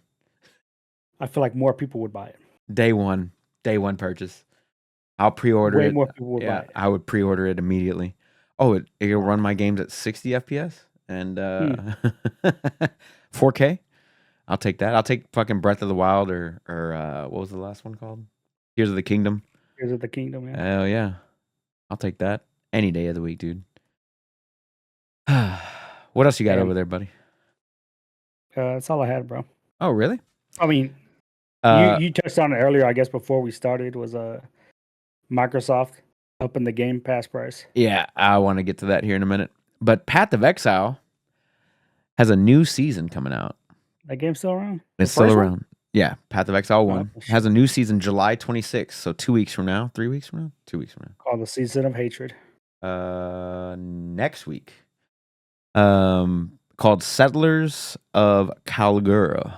I feel like more people would buy it. Day one. Day one purchase. I'll pre-order Way it. more people would buy Yeah, it. I would pre-order it immediately. Oh, it'll run my games at 60 FPS and Hmm. 4K. I'll take that. I'll take fucking Breath of the Wild or what was the last one called? Tears of the Kingdom. Here's of the Kingdom, yeah. Hell yeah. I'll take that any day of the week, dude. What else you got Damn, over there, buddy? that's all I had, bro. Oh, really? I mean, you Uh, you touched on it earlier, I guess, before we started, was Microsoft upping the Game Pass price. yeah, I want to get to that here in a minute. But Path of Exile has a new season coming out. That game's still around? The It's still first one? around. Yeah, Path of Exile Oh, 1 has shit. a new season July 26th, so 2 weeks from now, 3 weeks from now, 2 weeks from Called the Season of Hatred. now. Next week. Called Settlers of Calgura.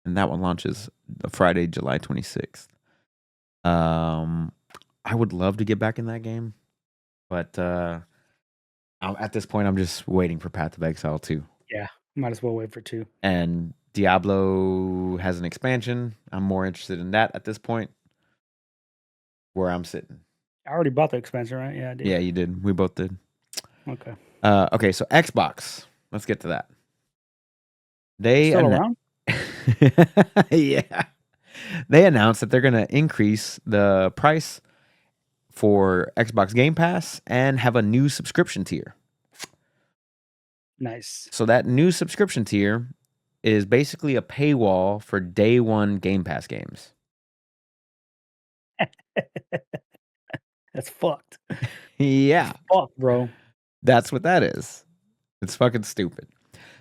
And that one launches Friday, July 26th. I would love to get back in that game, but at this point I'm just waiting for Path of Exile 2. Yeah, might as well wait for 2. And Diablo has an expansion. I'm more interested in that at this point. Where I'm sitting. I already bought the expansion, right? Yeah, I did. Yeah, you did. We both did. Okay. Okay, so Xbox. Let's get to that. They Still around? yeah. They announced that they're going to increase the price for Xbox Game Pass and have a new subscription tier. Nice. So that new subscription tier is basically a paywall for day one Game Pass games. That's fucked. Yeah, Fuck, bro. that's what that is. It's fucking stupid.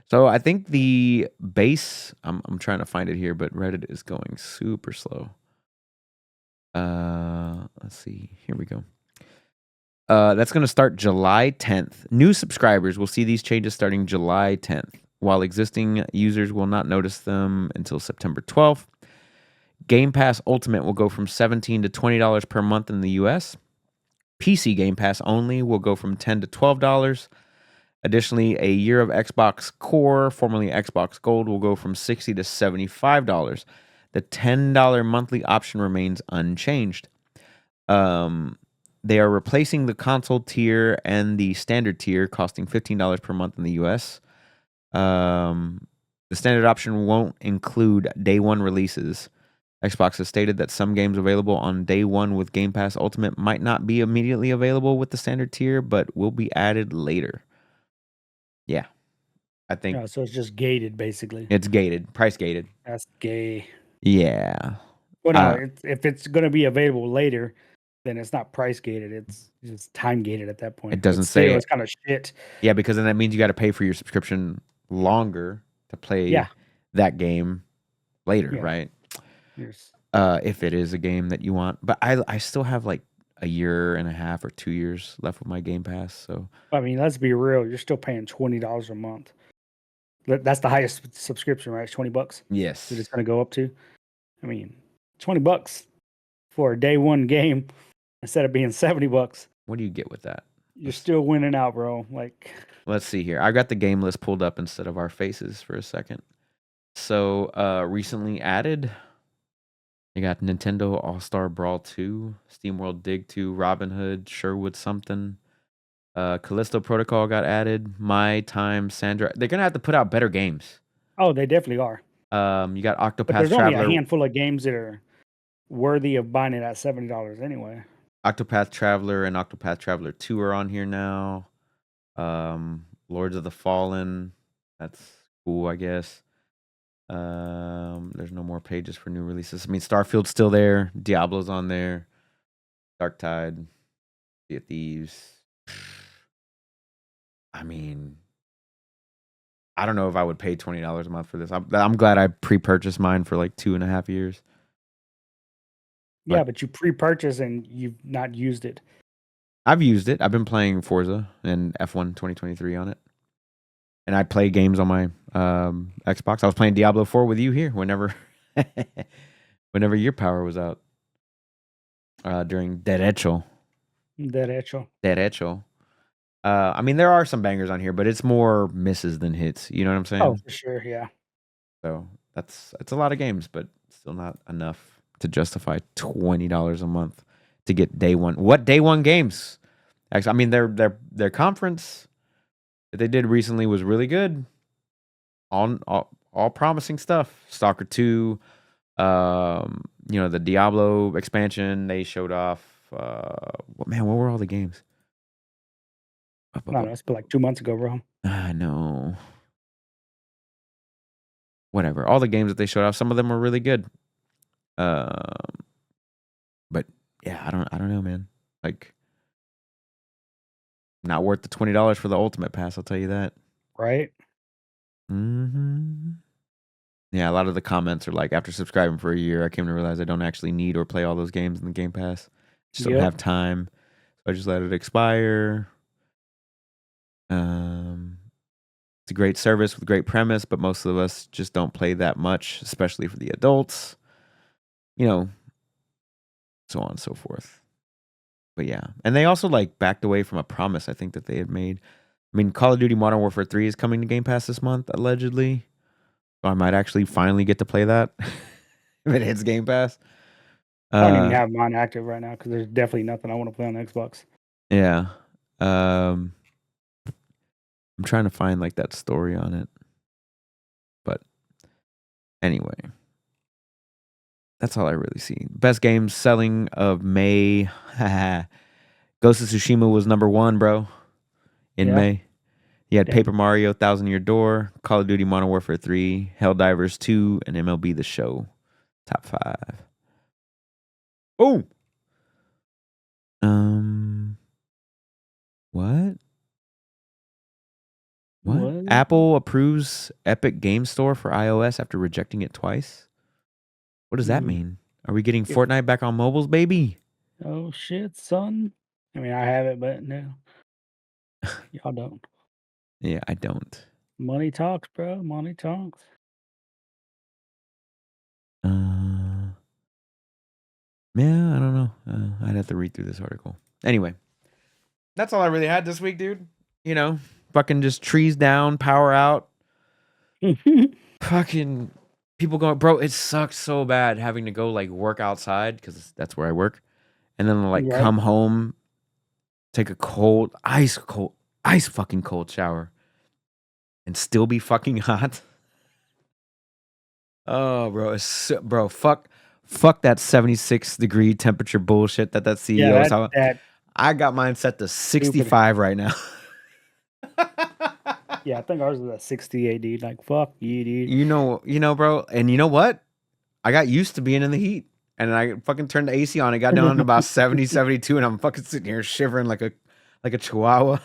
So I think the base, I'm trying to find it here, but Reddit is going super slow. Let's see. Here we go. That's going to start July 10th. New subscribers will see these changes starting July 10th, while existing users will not notice them until September 12th. Game Pass Ultimate will go from $17 to $20 per month in the US. PC Game Pass only will go from $10 to $12. Additionally, a year of Xbox Core, formerly Xbox Gold, will go from $60 to $75. The $10 monthly option remains unchanged. They are replacing the console tier and the standard tier, costing $15 per month in the US. The standard option won't include day one releases. Xbox has stated that some games available on day one with Game Pass Ultimate might not be immediately available with the standard tier, but will be added later. Yeah, I think No, so it's just gated, basically. it's gated, price gated. That's gay. Yeah. Well, no, if it's going to be available later, then it's not price gated. It's just time gated at that point. It doesn't But still, say it's kind of shit. Yeah, because then that means you got to pay for your subscription longer to play Yeah. that game later, Yeah. right? Yes. If it is a game that you want. But I still have like a year and a half or 2 years left with my Game Pass, so I mean, let's be real. You're still paying $20 a month. That's the highest subscription, right? It's $20 yes. that it's going to go up to. I mean, $20 for a day one game instead of being $70. What do you get with that? You're still winning out, bro. Like, Let's see here. I got the game list pulled up instead of our faces for a second. So, recently added, you got Nintendo All-Star Brawl 2, SteamWorld Dig 2, Robin Hood, Sherwood something. Callisto Protocol got added. My Time, Sandra. They're gonna have to put out better games. oh, they definitely are. You got But Octopath there's only a Traveler. handful of games that are worthy of buying it at $70 anyway. Octopath Traveler and Octopath Traveler 2 are on here now. Lords of the Fallen. That's cool, I guess. There's no more pages for new releases. I mean, Starfield's still there. Diablo's on there. Darktide. Sea of Thieves. I mean, I don't know if I would pay $20 a month for this. I'm glad I pre-purchased mine for like 2.5 years. Yeah, but you pre-purchase and you've not used it. I've used it. I've been playing Forza and F1 2023 on it. And I play games on my Xbox. I was playing Diablo 4 with you here whenever your power was out. During Derecho. I mean, there are some bangers on here, but it's more misses than hits. You know what I'm saying? Oh, for sure, yeah. So it's a lot of games, but still not enough to justify $20 a month to get day one. What day one games? Actually, I mean, their conference that they did recently was really good. All promising stuff. Stalker 2, the Diablo expansion they showed off. What were all the games? No, it's been like 2 months ago, bro. I know. Whatever. All the games that they showed off, some of them were really good. But yeah, I don't know, man. Like, not worth the $20 for the Ultimate Pass, I'll tell you that. Right? Mm-hmm. Yeah, a lot of the comments are like, after subscribing for a year, I came to realize I don't actually need or play all those games in the Game Pass. Just don't have time. So I just let it expire. It's a great service with a great premise, but most of us just don't play that much, especially for the adults. So on and so forth. But yeah. And they also like backed away from a promise I think that they had made. I mean, Call of Duty Modern Warfare 3 is coming to Game Pass this month, allegedly. So I might actually finally get to play that if it hits Game Pass. I don't even have mine active right now because there's definitely nothing I want to play on the Xbox. Yeah. I'm trying to find like that story on it. But anyway. That's all I really see. Best games selling of May. Ghost of Tsushima was number 1, bro. In May. You had Paper Mario, Thousand Year Door, Call of Duty Modern Warfare 3, Helldivers 2, and MLB The Show. Top 5. Oh! What? Apple approves Epic Game Store for iOS after rejecting it twice? What does that mean? Are we getting Fortnite back on mobiles, baby? Oh, shit, son. I mean, I have it, but no. Y'all don't. Yeah, I don't. Money talks, bro. Money talks. Yeah, I don't know. I'd have to read through this article. Anyway, that's all I really had this week, dude. Fucking just trees down, power out. Fucking people going, bro, it sucks so bad having to go like work outside because that's where I work. And then like come home, take a ice fucking cold shower and still be fucking hot. Oh, bro, fuck that 76-degree temperature bullshit that CEO is talking. I got mine set to 65 right now. Yeah, I think ours was at 68, dude. Like, fuck you, dude. You know, bro. And you know what? I got used to being in the heat. And I fucking turned the AC on. It got down to about 70, 72. And I'm fucking sitting here shivering like a chihuahua.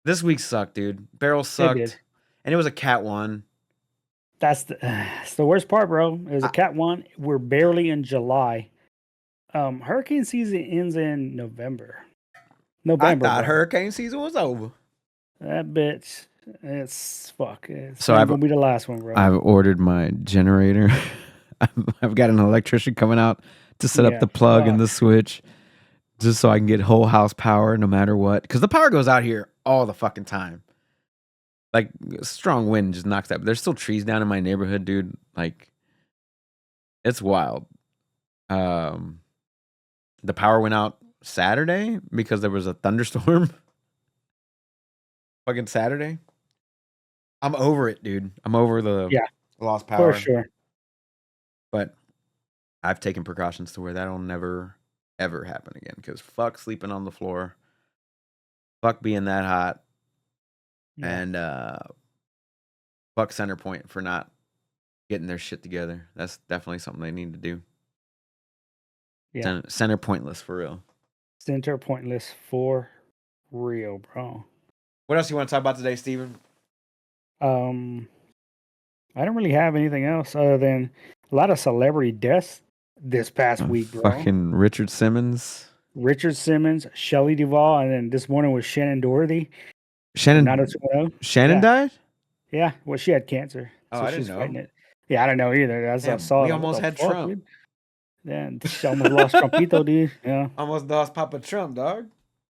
This week sucked, dude. Beryl sucked. And it was a Cat 1. That's the worst part, bro. It was a Cat 1. We're barely in July. Hurricane season ends in November. I thought hurricane season was over. That bitch. It's fuck. It's gonna be the last one, bro. I've ordered my generator. I've got an electrician coming out to set up the plug and the switch. just so I can get whole house power no matter what. Because the power goes out here all the fucking time. Like, strong wind just knocks that. But there's still trees down in my neighborhood, dude. Like, it's wild. The power went out Saturday because there was a thunderstorm. Fucking Saturday. I'm over it, dude. I'm over the Yeah, lost for power. sure. But I've taken precautions to where that'll never, ever happen again. Because fuck sleeping on the floor. Fuck being that hot. Yeah. And fuck Center Point for not getting their shit together. That's definitely something they need to do. Yeah. Center Pointless for real. Center pointless for real, bro. What else you want to talk about today, Steven? I don't really have anything else other than a lot of celebrity deaths this past week, bro. Fucking Richard Simmons. Richard Simmons, Shelley Duvall, and then this morning was Shannon Doherty. Shannon 90210. Yeah. died? Yeah. Well, she had cancer. Oh, So I didn't she's know. fighting it. Yeah, I don't know either. That's I Damn, saw we it. almost What the had fuck, Trump. dude? Yeah, she almost lost Trumpito, dude. Yeah. Almost lost Papa Trump, dog.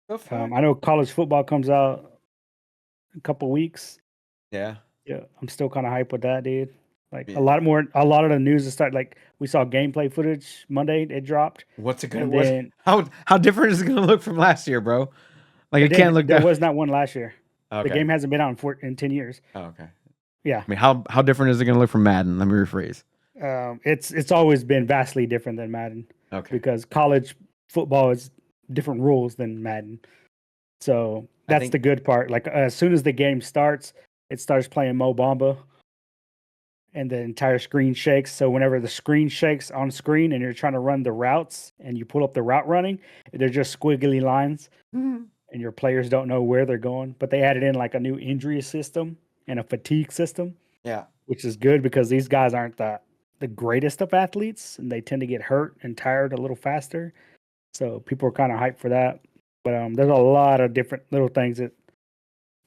The fuck? I know college football comes out in a couple weeks. Yeah. Yeah, I'm still kind of hyped with that, dude. Like Yeah. a lot of the news is start like we saw gameplay footage Monday. It dropped. What's it gonna? And What? then How different is it gonna look from last year, bro? Like it there can't look there that. was not one last year. Okay. The game hasn't been out in 10 years. Oh, okay. Yeah. I mean, how different is it gonna look from Madden? Let me rephrase. It's always been vastly different than Madden. Okay. Because college football is different rules than Madden. So that's the good part. Like as soon as the game starts, it starts playing Mo Bamba, and the entire screen shakes. So whenever the screen shakes on screen and you're trying to run the routes and you pull up the route running, they're just squiggly lines, and your players don't know where they're going. But they added in like a new injury system and a fatigue system. Yeah. Which is good because these guys aren't the greatest of athletes, and they tend to get hurt and tired a little faster. So people are kind of hyped for that. But there's a lot of different little things that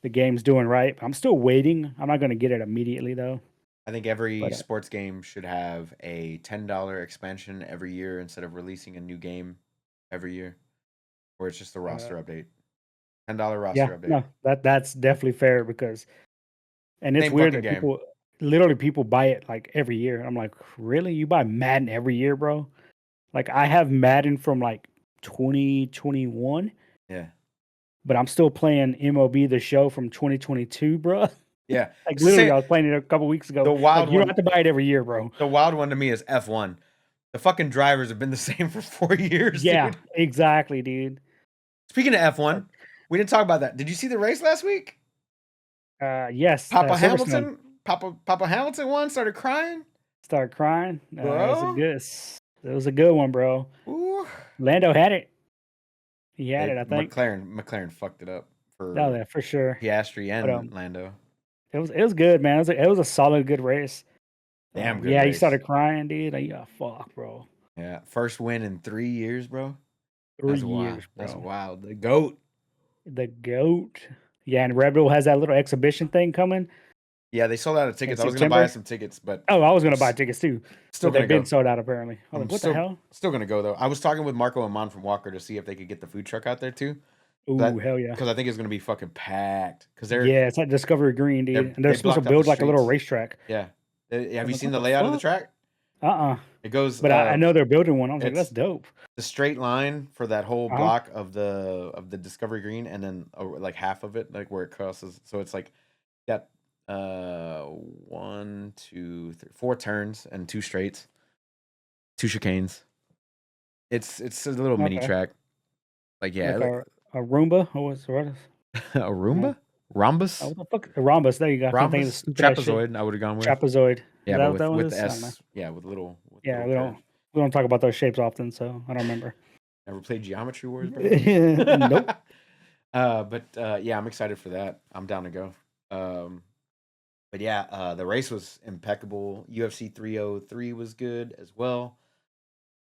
the game's doing right. I'm still waiting. I'm not going to get it immediately though. I think every sports game should have a $10 expansion every year instead of releasing a new game every year, or it's just a roster update. $10 roster update. No, that's definitely fair because, and it's Same weird that fucking people buy it like every year. I'm like, really? You buy Madden every year, bro? Like I have Madden from like 2021. Yeah. But I'm still playing MLB The Show from 2022, bro. Yeah. Like literally, I was playing it a couple weeks ago. The wild like, you don't have to buy it every year, bro. The wild one to me is F1. The fucking drivers have been the same for 4 years. Yeah, dude. exactly, dude. Speaking of F1, we didn't talk about that. Did you see the race last week? Yes. Papa Hamilton. Papa Hamilton won. Started crying. Started crying. Bro. It was a good one, bro. Ooh. Lando had it. He had it, I think. McLaren fucked it up for. Oh yeah, for sure. Piastri and Lando. It was good, man. It was a solid, good race. Damn good. Yeah, race. he started crying, dude. Like, yeah, fuck, bro. Yeah, first win in 3 years, bro. 3 years, bro. That's wild. The GOAT. The GOAT. Yeah, and Red Bull has that little exhibition thing coming. Yeah, they sold out of tickets. I was going to buy some tickets, but... Oh, I was going to buy tickets too. Still going to go. They've been sold out, apparently. I was like, what the hell? Still going to go, though. I was talking with Marco and Mon from Walker to see if they could get the food truck out there, too. Ooh, hell yeah. Because I think it's going to be fucking packed. Yeah, it's at Discovery Green, dude. And they're supposed to build like a little racetrack. Yeah. Have you seen the layout of the track? It goes... But I know they're building one. I was like, that's dope. The straight line for that whole block of the Discovery Green, and then like half of it, like where it crosses. So it's like got 1, 2, 3, 4 turns and 2 straights, 2 chicanes. It's a little mini track. Like like a Roomba? What is a Roomba? Rhombus? What the fuck? A rhombus. There you go. Rhombus? Trapezoid. I would have gone with trapezoid. Yeah, but with the S. Yeah, with little. Yeah, we don't talk about those shapes often, so I don't remember. Never played Geometry Wars, bro? Nope. Yeah, I'm excited for that. I'm down to go. But yeah, the race was impeccable. UFC 303 was good as well.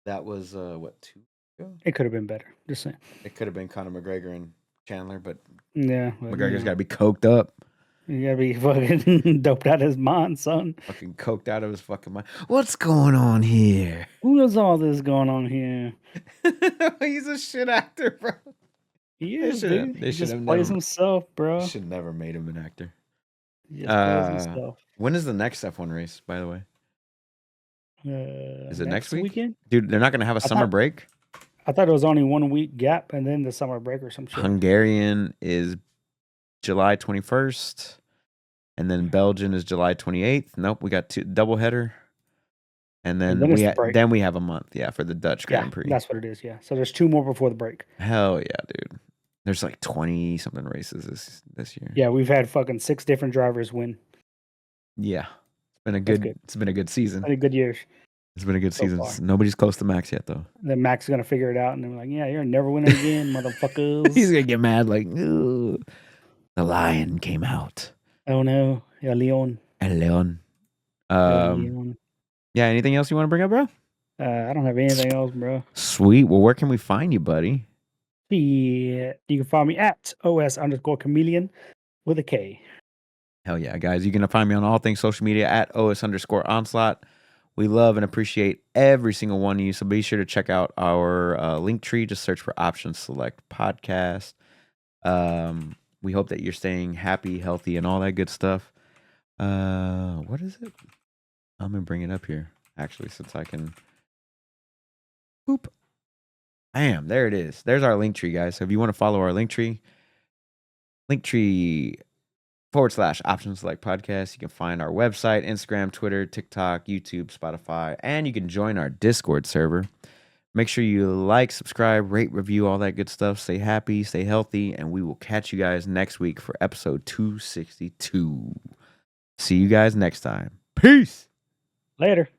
That was 2 weeks ago? It could have been better. Just saying. It could have been Conor McGregor and Chandler, but yeah, McGregor's got to be coked up. You gotta be fucking doped out of his mind, son. Fucking coked out of his fucking mind. What's going on here? Who is all this going on here? He's a shit actor, bro. He is, dude. They He should just have plays never. himself, bro. Should never made him an actor. He just plays himself. When is the next F1 race? By the way, is it next week? weekend? Dude, they're not gonna have a summer break. I thought it was only 1 week gap and then the summer break or some shit. Hungarian is July 21st, and then Belgian is July 28th. Nope, we got two doubleheader, and then we have a month, for the Dutch Grand Prix. That's what it is, yeah. So there's 2 more before the break. Hell yeah, dude. There's like 20 something races this year. Yeah, we've had fucking 6 different drivers win. Yeah, it's been a good season. It's been a good year. It's been a good season. Nobody's close to Max yet, though. Then Max is gonna figure it out, and they're like, "Yeah, you're never winning again, motherfuckers." He's gonna get mad, like, "Ooh, the lion came out." Oh no, El Leon. El Leon. Yeah. Anything else you want to bring up, bro? I don't have anything else, bro. Sweet. Well, where can we find you, buddy? You can find me at OS_chameleon with a K. Hell yeah, guys. You can find me on all things social media at OS_onslaught. We love and appreciate every single one of you. So be sure to check out our link tree. Just search for Options Select Podcast. We hope that you're staying happy, healthy, and all that good stuff. What is it? I'm going to bring it up here, actually, since I can. Boop. Bam. There it is. There's our link tree, guys. So if you want to follow our link tree /Options Select Podcast. You can find our website, Instagram, Twitter, TikTok, YouTube, Spotify, and you can join our Discord server. Make sure you like, subscribe, rate, review, all that good stuff. Stay happy, stay healthy, and we will catch you guys next week for episode 262. See you guys next time. Peace. Later.